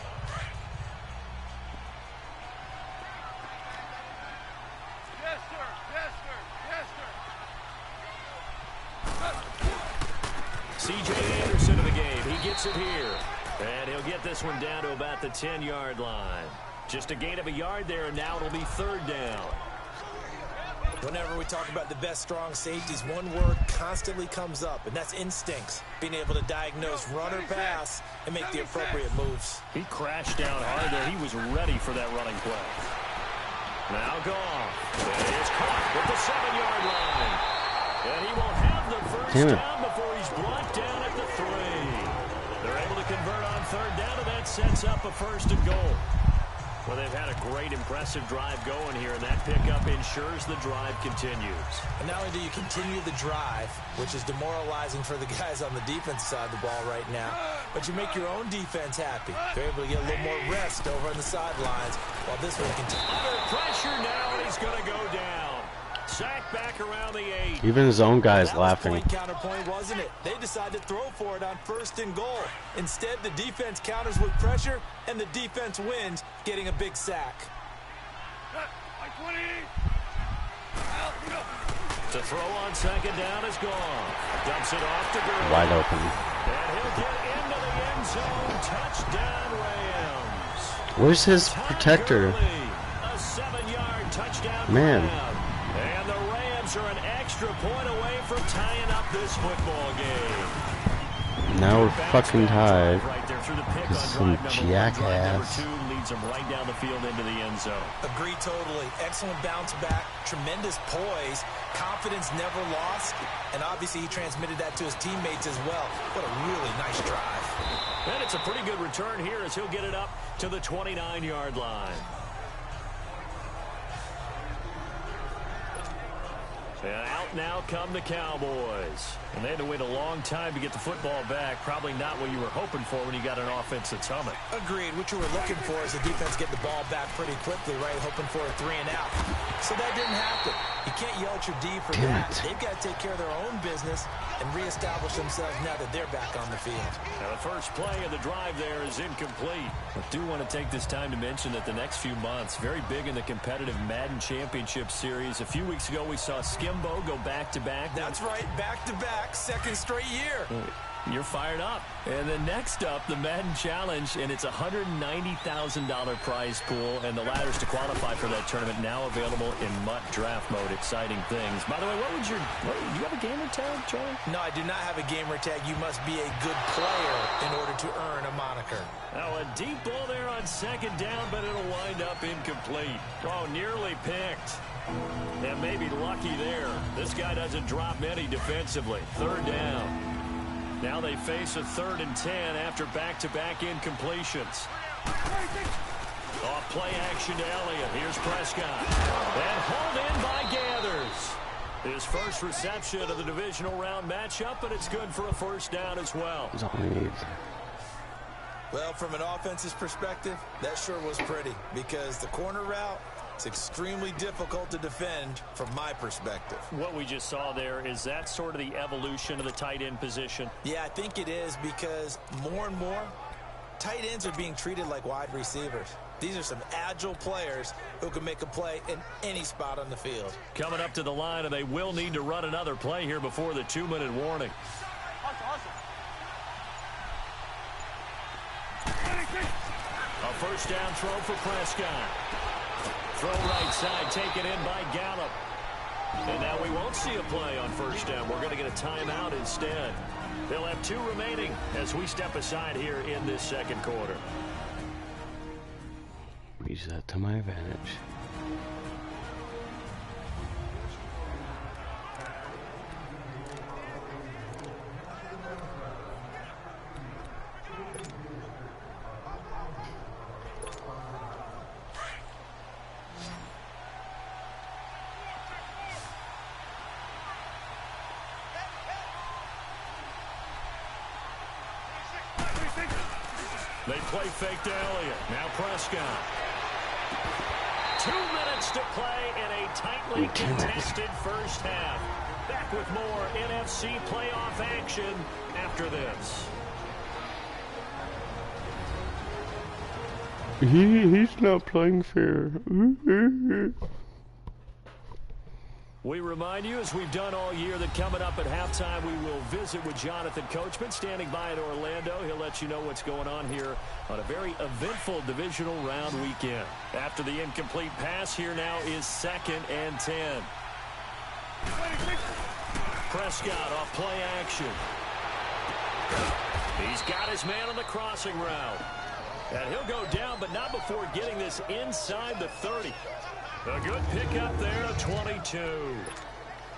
Yes, sir. Yes, sir. Yes, sir. C.J. Anderson in the game. He gets it here. And he'll get this one down to about the 10-yard line. Just a gain of a yard there, and now it'll be 3rd down. Whenever we talk about the best strong safeties, one word constantly comes up, and that's instincts. Being able to diagnose run or pass and make the appropriate moves. He crashed down hard there. He was ready for that running play. Now Goff. And it's caught at the 7-yard line. And he will have the first down before he's brought down at the 3. They're able to convert on 3rd down, and that sets up a 1st and goal. Well, they've had a great, impressive drive going here, and that pickup ensures the drive continues. And not only do you continue the drive, which is demoralizing for the guys on the defense side of the ball right now, but you make your own defense happy. They're able to get a little more rest over on the sidelines while this one continues. Under pressure now, and he's going to go down. Sack back around the 8. Even his own guy's laughing. Point counterpoint, wasn't it? They decided to throw for it on 1st and goal. Instead, the defense counters with pressure, and the defense wins, getting a big sack. To throw on 2nd down is gone. Dumps it off to Gurley. Wide open. And he'll get into the end zone. Touchdown, Rams. Where's his protector? A 7-yard touchdown. Man. And the Rams are an extra point away from this football game. Now we're fucking tied. Right there through the pick Because on some drive number 1. Drive number jackass. 2 leads him right down the field into the end zone. Agree totally. Excellent bounce back, tremendous poise, confidence never lost, and obviously he transmitted that to his teammates as well. What a really nice drive. And it's a pretty good return here as he'll get it up to the 29-yard line. And out now come the Cowboys. And they had to wait a long time to get the football back. Probably not what you were hoping for when you got an offense that's humming. Agreed. What you were looking for is the defense get the ball back pretty quickly, right? Hoping for a 3 and out. So that didn't happen. You can't yell at your D for that. They've got to take care of their own business and reestablish themselves now that they're back on the field. Now the first play of the drive there is incomplete. I do want to take this time to mention that the next few months, very big in the competitive Madden Championship Series. A few weeks ago, we saw Skimbo go back-to-back. That's right, back-to-back, second straight year. You're fired up. And then next up, the Madden Challenge, and it's a $190,000 prize pool, and the ladders to qualify for that tournament now available in MUT draft mode. Exciting things. By the way, do you have a gamer tag, Charlie? No, I do not have a gamer tag. You must be a good player in order to earn a moniker. Oh, a deep ball there on second down, but it'll wind up incomplete. Oh, nearly picked. And maybe lucky there. This guy doesn't drop many defensively. Third down. Now they face a 3rd and 10 after back-to-back incompletions. Off play action to Elliott. Here's Prescott. And hauled in by Gathers. His first reception of the divisional round matchup, but it's good for a first down as well. That's all he needs. Well, from an offense's perspective, that sure was pretty because the corner route, it's extremely difficult to defend from my perspective. What we just saw there, is that sort of the evolution of the tight end position? Yeah, I think it is because more and more, tight ends are being treated like wide receivers. These are some agile players who can make a play in any spot on the field. Coming up to the line, and they will need to run another play here before the 2-minute warning. A first down throw for Prescott. Throw right side, taken in by Gallup. And now we won't see a play on first down. We're going to get a timeout instead. They'll have 2 remaining as we step aside here in this second quarter. Use that to my advantage. They play fake to Elliott. Now Prescott. 2 minutes to play in a tightly contested first half. Back with more NFC playoff action after this. He's not playing fair. We remind you, as we've done all year, that coming up at halftime, we will visit with Jonathan Coachman standing by in Orlando. He'll let you know what's going on here on a very eventful divisional round weekend. After the incomplete pass, here now is 2nd and 10. Prescott off play action. He's got his man on the crossing route. And he'll go down, but not before getting this inside the 30. A good pickup there, 22.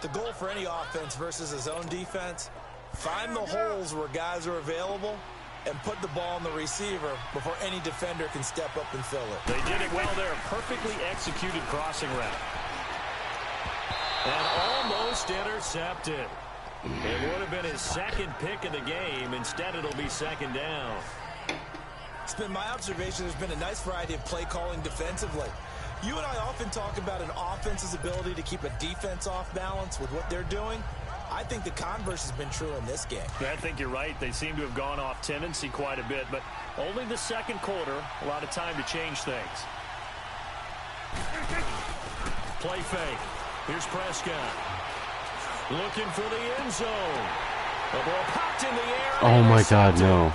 The goal for any offense versus his own defense, find the holes where guys are available and put the ball on the receiver before any defender can step up and fill it. They did it well there. Perfectly executed crossing route. And almost intercepted. It would have been his 2nd pick of the game. Instead, it'll be 2nd down. It's been my observation there's been a nice variety of play calling defensively. You and I often talk about an offense's ability to keep a defense off balance with what they're doing. I think the converse has been true in this game. I think you're right. They seem to have gone off tendency quite a bit, but only the second quarter, a lot of time to change things. Play fake. Here's Prescott. Looking for the end zone. The ball popped in the air. Oh my God, no.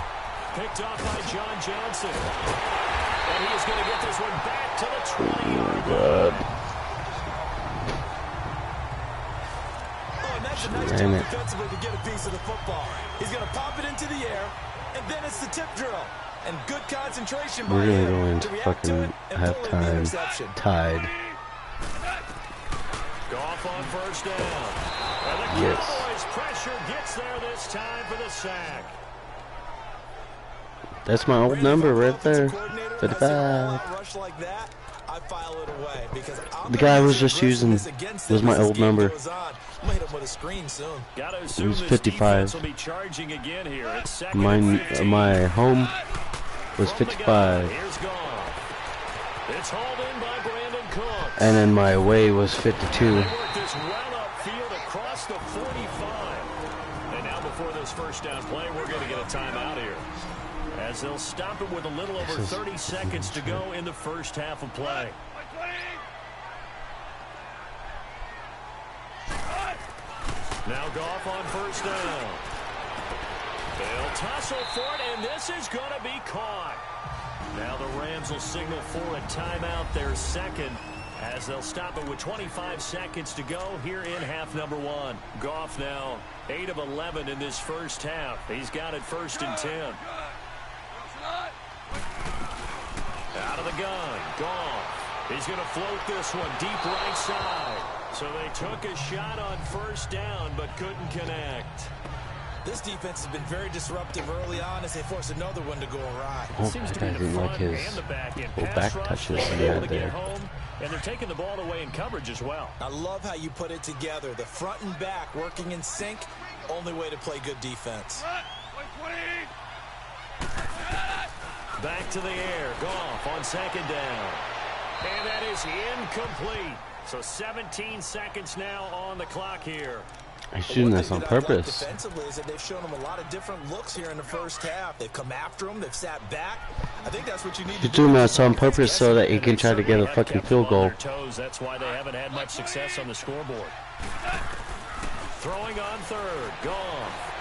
Picked off by John Johnson. And he is going to get this one back to the 20-yard line. Oh my God. Oh, and that's a nice Damn job it. defensively to get a piece of the football. He's going to pop it into the air, and then it's the tip drill. And good concentration by We're gonna him go to into react to fucking it and pull in the halftime interception. tied. Goff on first down. And the Yes. Cowboys pressure gets there this time for the sack. That's my old number right there. Rush 55. like that, I file it away because The guy I was just using was my old number. I'm hit him with a screen soon. Gotta It assume was this 55. defense will be charging again here. It's second My and 15. my home was From the gun, 55, here's Goff. It's hauled in by Brandon Cooks. and then my away was 52. They work this well upfield across the 45. And now before this first down play, we're going to get a timeout here, as they'll stop it with a little over 30 seconds to go in the first half of play. Now Goff on first down. They'll tussle for it, and this is going to be caught. Now the Rams will signal for a timeout, their second, as they'll stop it with 25 seconds to go here in half number one. Goff now 8 of 11 in this first half. He's got it first and 10. Out of the gun, Goff. He's going to float this one deep right side. So they took a shot on first down, but couldn't connect. This defense has been very disruptive early on as they force another one to go awry. Oh, I didn't like his back touches he had there. And they're taking the ball away in coverage as well. I love how you put it together. The front and back working in sync. Only way to play good defense. Back to the air. Goff on second down. And that is incomplete. So 17 seconds now on the clock here. He's shooting this on purpose. Defensively is that they've shown them a lot of different looks here in the first half. They've come after them. They've sat back. I think that's what you need to do. He's doing this on purpose so that he can try to get a fucking field goal. That's why they haven't had much success on the scoreboard. Throwing on third. Goff.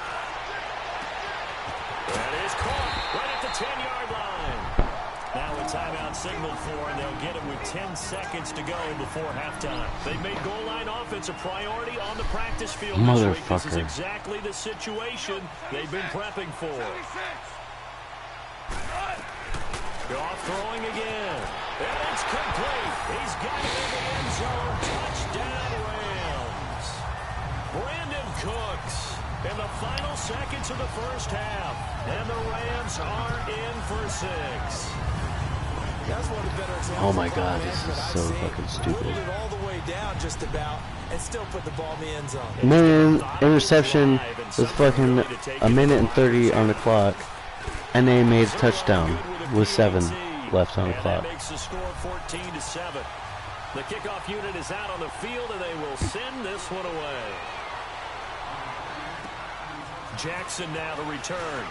That is caught right at the 10-yard line. Now a timeout signaled for, and they'll get it with 10 seconds to go before halftime. They've made goal line offense a priority on the practice field this week. This is exactly the situation they've been prepping for. Goff throwing again. And it's complete. He's got it in the end zone. Touchdown, Rams. Brandon Cooks in the final seconds of the first half. And the Rams are in for 6. Oh my god, this is so fucking stupid. All the way down just about and still put the ball in the end zone. Man, interception with fucking a minute and 30 on the clock, and they made a touchdown with 7 left on the clock. That makes the score 14-7. The kickoff unit is out on the field, and they will send this one away. Jackson now to return.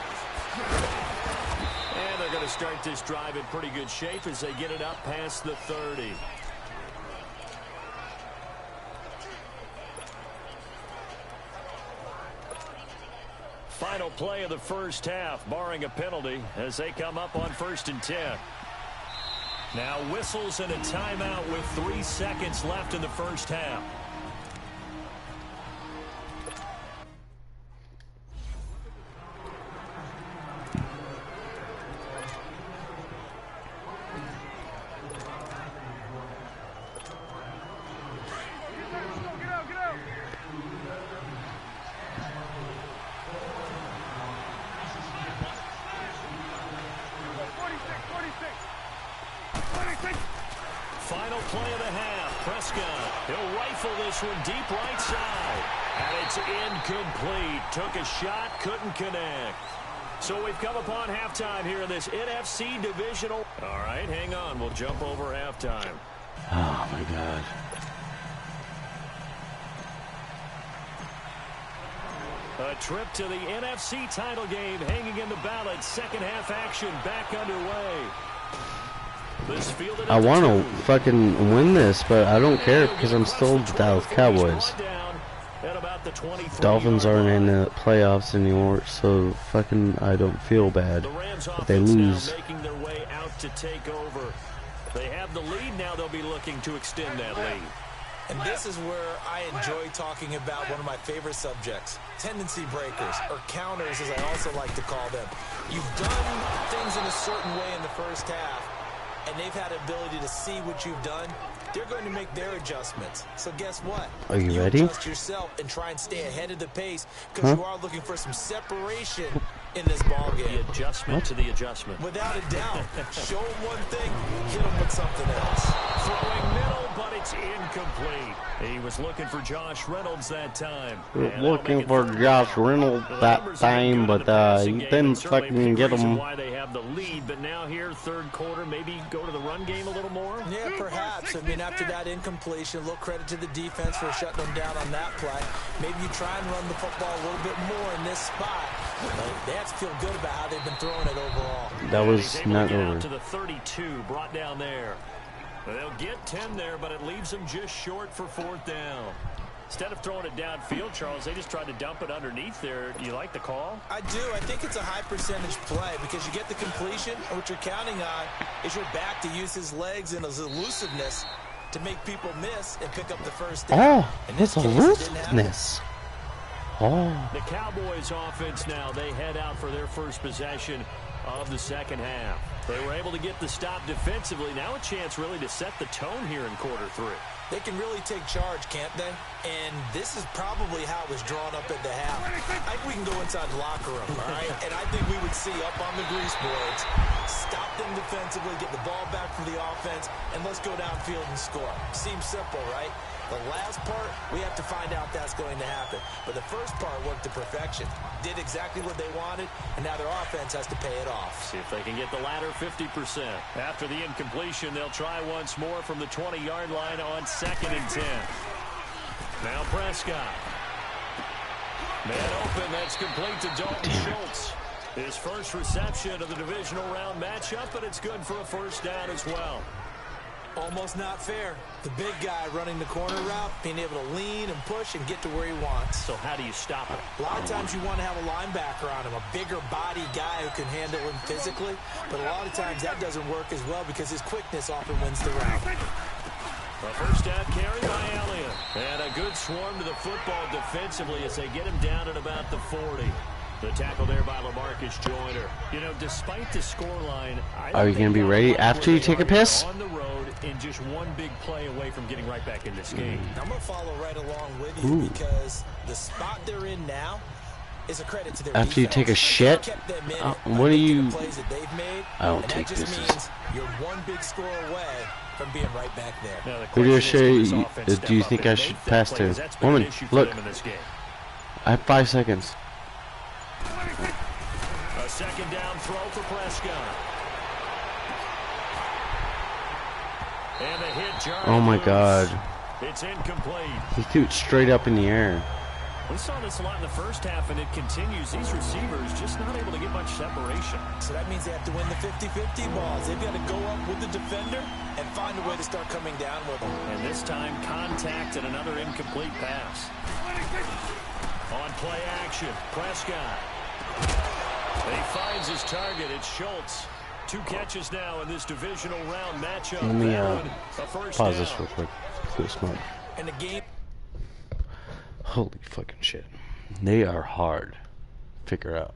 And they're going to start this drive in pretty good shape as they get it up past the 30. Final play of the first half, barring a penalty, as they come up on 1st and 10. Now whistles and a timeout with 3 seconds left in the first half. Final play of the half. Prescott, he'll rifle this one deep right side. And it's incomplete. Took a shot, couldn't connect. So we've come upon halftime here in this NFC divisional. All right, hang on. We'll jump over halftime. Oh my god. A trip to the NFC title game hanging in the balance. Second half action back underway. I want to fucking win this, but I don't care because I'm still the Dallas Cowboys. Dolphins aren't in the playoffs anymore, so fucking I don't feel bad if they lose. Making their way out to take over. They have the lead now. They'll be looking to extend that lead. And this is where I enjoy talking about one of my favorite subjects, tendency breakers, or counters as I also like to call them. You've done things in a certain way in the first half, and they've had the ability to see what you've done. They're going to make their adjustments. So guess what? Are you ready? Adjust yourself and try and stay ahead of the pace because you are looking for some separation in this ball game. The adjustment to the adjustment. Without a doubt. Show them one thing, hit them with something else. Throwing middle, but it's incomplete. He was looking for Josh Reynolds that time. Looking for Josh Reynolds that time, but he didn't fucking get him. Why they have the lead, but now here, third quarter, maybe go to the run game a little more? Yeah, perhaps. I mean, after that incompletion, a little credit to the defense for shutting them down on that play. Maybe you try and run the football a little bit more in this spot. They have to feel good about how they've been throwing it overall. That was not over. To the 32, brought down there. They'll get 10 there, but it leaves them just short for fourth down. Instead of throwing it downfield, Charles, they just tried to dump it underneath there. Do you like the call? I do. I think it's a high percentage play because you get the completion, and what you're counting on is your back to use his legs and his elusiveness to make people miss and pick up the first down. Oh, it's elusiveness. Oh. The Cowboys offense now, they head out for their first possession of the second half. They were able to get the stop defensively. Now a chance really to set the tone here in quarter three. They can really take charge, can't they? And this is probably how it was drawn up at the half. I think we can go inside the locker room, all right? And I think we would see up on the grease boards, stop them defensively, get the ball back from the offense, and let's go downfield and score. Seems simple, right? The last part, we have to find out that's going to happen. But the first part worked to perfection. Did exactly what they wanted, and now their offense has to pay it off. See if they can get the latter 50%. After the incompletion, they'll try once more from the 20-yard line on 2nd and 10. Now Prescott. Man open, that's complete to Dalton Schultz. His first reception of the divisional round matchup, but it's good for a first down as well. Almost not fair. The big guy running the corner route, being able to lean and push and get to where he wants. So how do you stop it? A lot of times you want to have a linebacker on him, a bigger body guy who can handle him physically. But a lot of times that doesn't work as well because his quickness often wins the route. A first down carry by Elliott. And a good swarm to the football defensively as they get him down at about the 40. The tackle there by LaMarcus Joyner. You know, despite the scoreline, are you going to be ready after you take a piss? On the road and just one big play away from getting right back in this game. I'm going to follow right along with you because the spot they're in now is a credit to their after you take a shit? What do you... I don't take this. Means you're one big score away from being right back there. Who do you think I should pass to? Woman, look. I have 5 seconds. A second down throw for Prescott. And the hit, oh my God. It's incomplete. He threw it straight up in the air. We saw this a lot in the first half, and it continues. These receivers just not able to get much separation. So that means they have to win the 50-50 balls. They've got to go up with the defender and find a way to start coming down with them. And this time, contact and another incomplete pass. On play action, Prescott. He finds his target. It's Schultz. 2 catches now in this divisional round matchup. Let me pause this real quick. Cool smoke. And the game. Holy fucking shit. They are hard to figure out.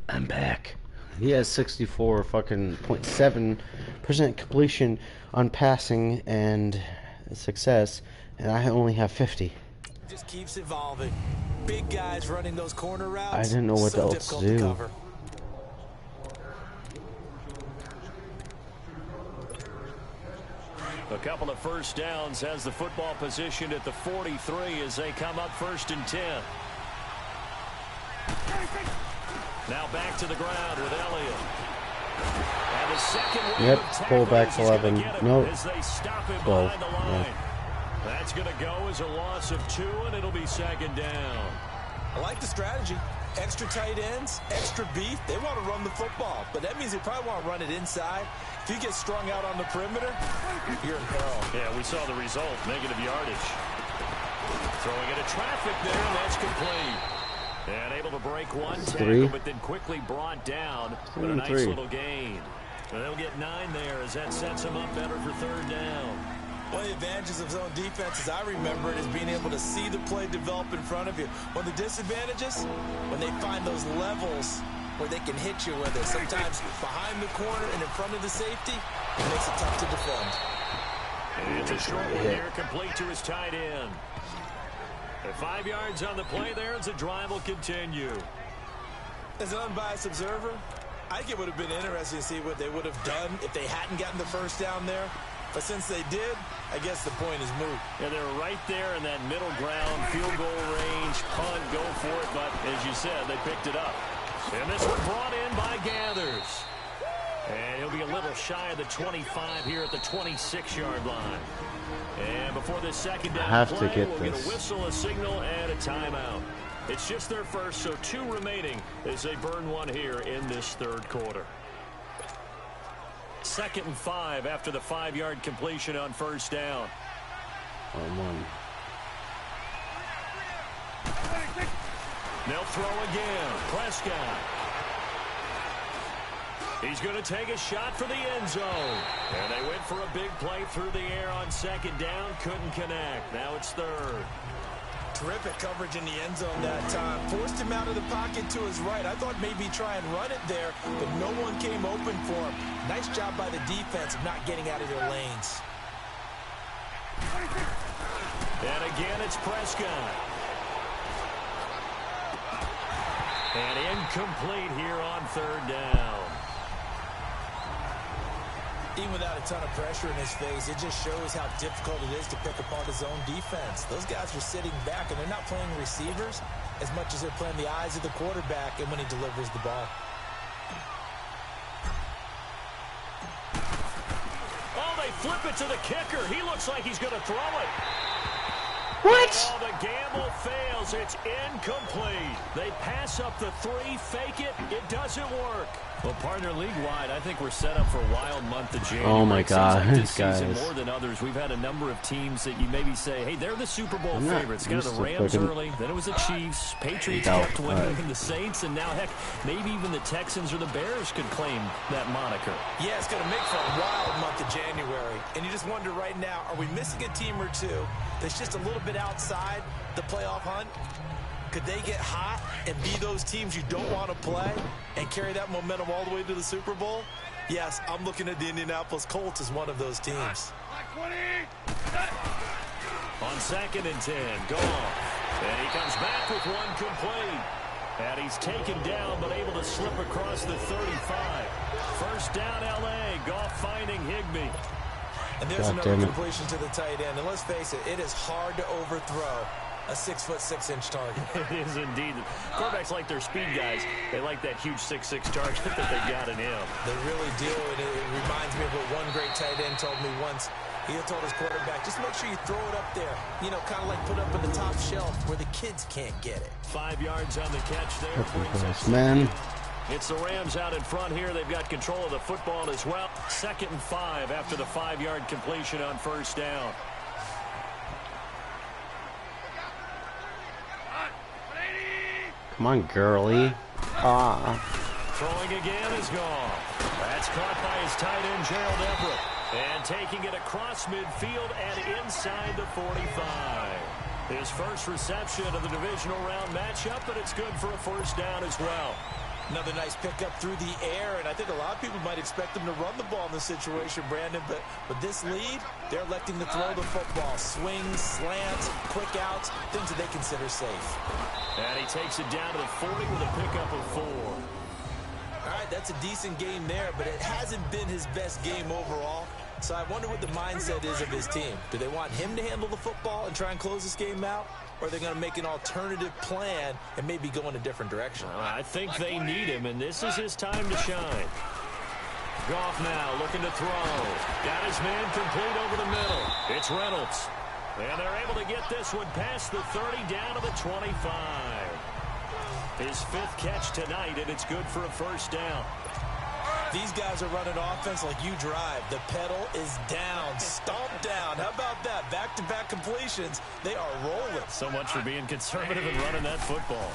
I'm back. He has 64.7% completion on passing and success, and I only have 50. Just keeps evolving. Big guys running those corner routes. I didn't know what else to do. A couple of first downs has the football positioned at the 43 as they come up 1st and 10. Now back to the ground with Elliott. And the second wave of fullback 11. Nope. as they stop him 12. behind the line. That's going to go as a loss of 2, and it'll be 2nd down. I like the strategy. Extra tight ends, extra beef. They want to run the football, but that means they probably want to run it inside. If you get strung out on the perimeter, you're in peril. Yeah, we saw the result, negative yardage. Throwing into traffic there, and that's complete. And able to break one tackle, but then quickly brought down. But a nice little gain. And they'll get 9 there as that sets them up better for 3rd down. One of the advantages of zone defense, as I remember it, is being able to see the play develop in front of you. One of the disadvantages, when they find those levels where they can hit you with it. Sometimes behind the corner and in front of the safety, it makes it tough to defend. And it's a short one here, complete to his tight end. At 5 yards on the play there as the drive will continue. As an unbiased observer, I think it would have been interesting to see what they would have done if they hadn't gotten the first down there. But since they did, I guess the point is moot. Yeah, they're right there in that middle ground, field goal range, punt, go for it. But as you said, they picked it up. And this one brought in by Gathers. And he'll be a little shy of the 25 here at the 26-yard line. And before this second down play, we'll get a whistle, a signal, and a timeout. It's just their first, so 2 remaining as they burn one here in this 3rd quarter. 2nd and 5 after the 5-yard completion on 1st down. They'll throw again. Prescott. He's going to take a shot for the end zone. And they went for a big play through the air on 2nd down. Couldn't connect. Now it's 3rd. Terrific coverage in the end zone that time. Forced him out of the pocket to his right. I thought maybe try and run it there, but no one came open for him. Nice job by the defense of not getting out of their lanes. And again, it's Prescott. And incomplete here on 3rd down. Even without a ton of pressure in his face, it just shows how difficult it is to pick apart his own defense. Those guys are sitting back, and they're not playing receivers as much as they're playing the eyes of the quarterback and when he delivers the ball. Oh, they flip it to the kicker. He looks like he's going to throw it. What? Oh, the gamble fails. It's incomplete. They pass up the 3, fake it. It doesn't work. Well, partner, league-wide, I think we're set up for a wild month of January. Oh, my God, like this guys. season, more than others, we've had a number of teams that you maybe say, hey, they're the Super Bowl favorites. Kind of the Rams early, then it was the Chiefs. Patriots kept winning, and the Saints, and now, heck, maybe even the Texans or the Bears could claim that moniker. Yeah, it's going to make for a wild month of January. And you just wonder right now, are we missing a team or two that's just a little bit outside the playoff hunt? Could they get hot and be those teams you don't want to play and carry that momentum all the way to the Super Bowl? Yes, I'm looking at the Indianapolis Colts as one of those teams. On 2nd and 10, Goff. And he comes back with one complete. And he's taken down but able to slip across the 35. First down, L.A. Goff finding Higbee. And there's another completion to the tight end. And let's face it, it is hard to overthrow a 6'6" target. It is indeed. Quarterbacks like their speed guys. They like that huge 6'6" target that they got in him. They really do, and it reminds me of what one great tight end told me once. He told his quarterback, just make sure you throw it up there. You know, kind of like put it up on the top shelf where the kids can't get it. 5 yards on the catch there. Man. It's the Rams out in front here. They've got control of the football as well. 2nd and 5 after the 5-yard completion on 1st down. Come on, girly. Throwing again is gone. That's caught by his tight end, Gerald Everett. And taking it across midfield and inside the 45. His first reception of the divisional round matchup, but it's good for a 1st down as well. Another nice pickup through the air, and I think a lot of people might expect them to run the ball in this situation, Brandon, but with this lead, they're electing to throw the football. Swings, slants, quick outs, things that they consider safe. And he takes it down to the 40 with a pickup of 4. All right, that's a decent game there, but it hasn't been his best game overall. So I wonder what the mindset is of his team. Do they want him to handle the football and try and close this game out? Or are they going to make an alternative plan and maybe go in a different direction? I think they need him, and this is his time to shine. Goff now looking to throw. Got his man complete over the middle. It's Reynolds. And they're able to get this one past the 30 down to the 25. His 5th catch tonight, and it's good for a first down. These guys are running offense like you drive. The pedal is down, stomped down. How about that? Back-to-back completions. They are rolling. So much for being conservative and running that football.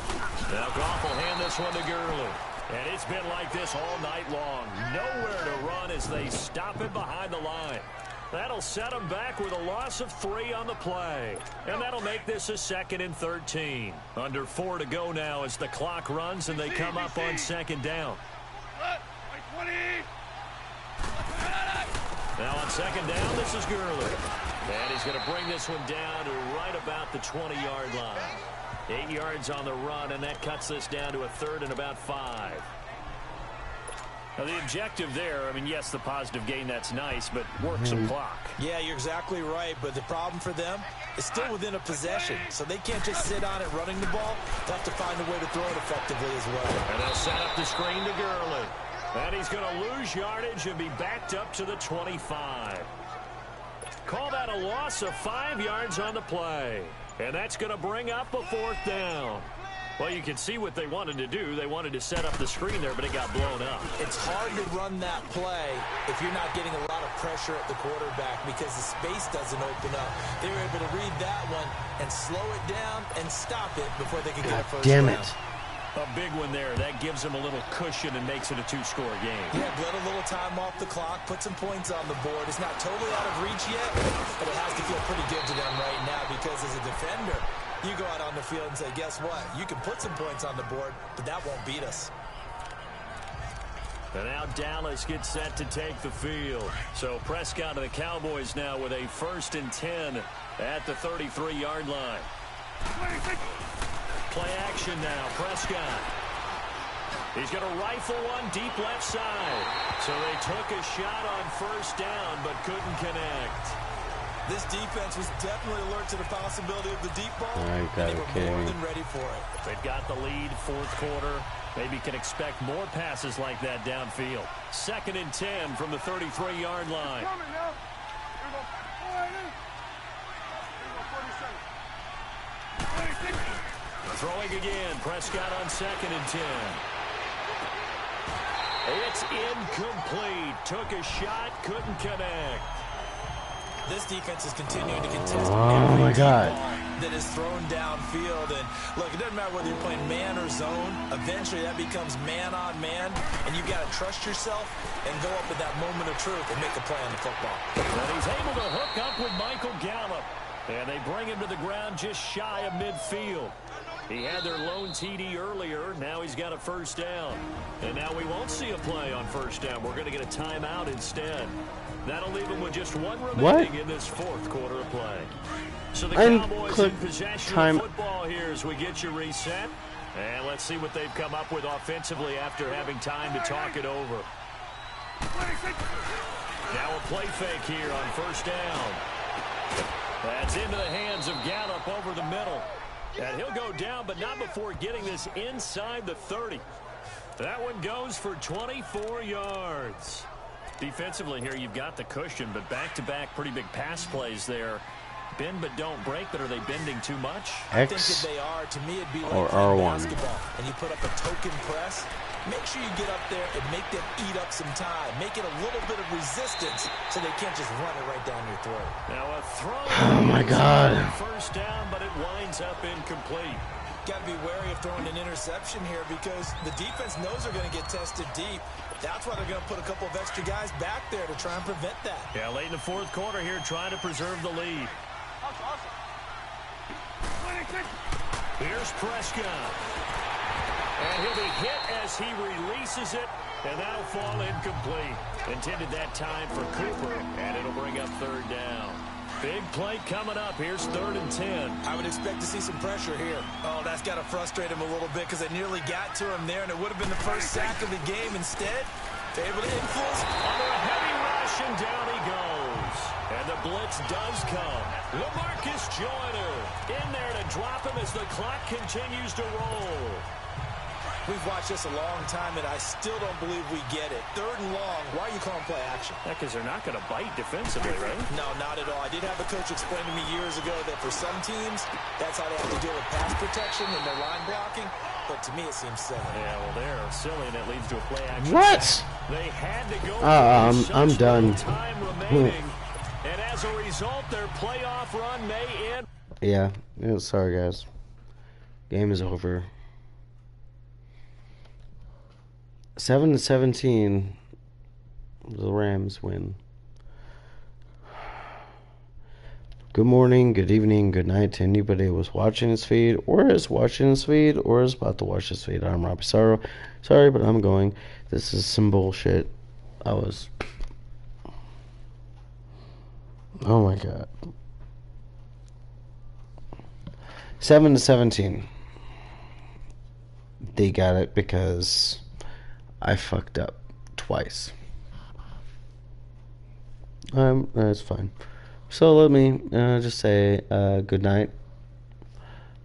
Now Goff will hand this one to Gurley. And it's been like this all night long. Nowhere to run as they stop him behind the line. That'll set him back with a loss of 3 on the play. And that'll make this a 2nd and 13. Under 4 to go now as the clock runs and they come up on 2nd down. Now on 2nd down, this is Gurley. And he's going to bring this one down to right about the 20-yard line. 8 yards on the run, and that cuts this down to a 3rd and about 5. Now the objective there, I mean, yes, the positive gain, that's nice, but work some clock. Yeah, you're exactly right, but the problem for them is still within a possession, so they can't just sit on it running the ball. They have to find a way to throw it effectively as well. And they'll set up the screen to Gurley. And he's going to lose yardage and be backed up to the 25. Call that a loss of 5 yards on the play. And that's going to bring up a 4th down. Well, you can see what they wanted to do. They wanted to set up the screen there, but it got blown up. It's hard to run that play if you're not getting a lot of pressure at the quarterback because the space doesn't open up. They were able to read that one and slow it down and stop it before they could get a first down. Damn it. A big one there. That gives them a little cushion and makes it a 2-score game. Yeah, let a little time off the clock, put some points on the board. It's not totally out of reach yet, but it has to feel pretty good to them right now because as a defender, you go out on the field and say, guess what? You can put some points on the board, but that won't beat us. And now Dallas gets set to take the field. So Prescott of the Cowboys now with a 1st and 10 at the 33-yard line. Play action now, Prescott. He's going to rifle one deep left side. So they took a shot on 1st down, but couldn't connect. This defense was definitely alert to the possibility of the deep ball. You gotta they were more than ready for it. If they've got the lead, 4th quarter, maybe can expect more passes like that downfield. 2nd and 10 from the 33-yard line. Throwing again, Prescott on 2nd and 10. It's incomplete. Took a shot, couldn't connect. This defense is continuing to contest my God. that is thrown downfield. And look, it doesn't matter whether you're playing man or zone. Eventually, that becomes man on man, and you've got to trust yourself and go up at that moment of truth and make a play on the football. And he's able to hook up with Michael Gallup. And they bring him to the ground just shy of midfield. He had their lone TD earlier. Now he's got a 1st down. And now we won't see a play on 1st down. We're going to get a timeout instead. That'll leave him with just one remaining in this 4th quarter of play. So the Cowboys in possession of football here as we get you reset. And let's see what they've come up with offensively after having time to talk it over. Now a play fake here on 1st down. That's into the hands of Gallup over the middle. And he'll go down, but not before getting this inside the 30. That one goes for 24 yards. Defensively here, you've got the cushion, but back-to-back pretty big pass plays there. Bend but don't break, but are they bending too much? I think that they are. To me, it'd be like or R1. Basketball, and you put up a token press. Make sure you get up there and make them eat up some time. Make it a little bit of resistance so they can't just run it right down your throat. Now a throw. Oh, my God. 1st down, but it winds up incomplete. Got to be wary of throwing an interception here because the defense knows they're going to get tested deep. That's why they're going to put a couple of extra guys back there to try and prevent that. Yeah, late in the 4th quarter here, trying to preserve the lead. Here's Prescott. And he'll be hit as he releases it, and that'll fall incomplete. Intended that time for Cooper, and it'll bring up third down. Big play coming up. Here's 3rd and 10. I would expect to see some pressure here. Oh, that's got to frustrate him a little bit because they nearly got to him there, and it would have been the first sack of the game. Instead, they're able to influence. Under a heavy rush, and down he goes. And the blitz does come. LaMarcus Joyner in there to drop him as the clock continues to roll. We've watched this a long time, and I still don't believe we get it. 3rd and long. Why are you calling play action? Because they're not going to bite defensively, right? No, not at all. I did have a coach explain to me years ago that for some teams, that's how they have to deal with pass protection and their line blocking. But to me, it seems silly. Yeah, well, they're silly, and it leads to a play action. What? They had to go. I'm done. Time remaining, and as a result, their playoff run may end. Yeah, sorry guys. Game is over. 7-17. The Rams win. Good morning, good evening, good night to anybody who was watching this feed, or is watching this feed, or is about to watch this feed. I'm ROBBIISORROW. Sorry, but I'm going. This is some bullshit. Oh my god. 7-17. They got it because I fucked up twice. That's fine. So let me just say good night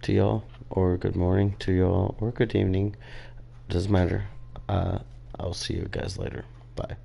to y'all, or good morning to y'all, or good evening. Doesn't matter. I'll see you guys later. Bye.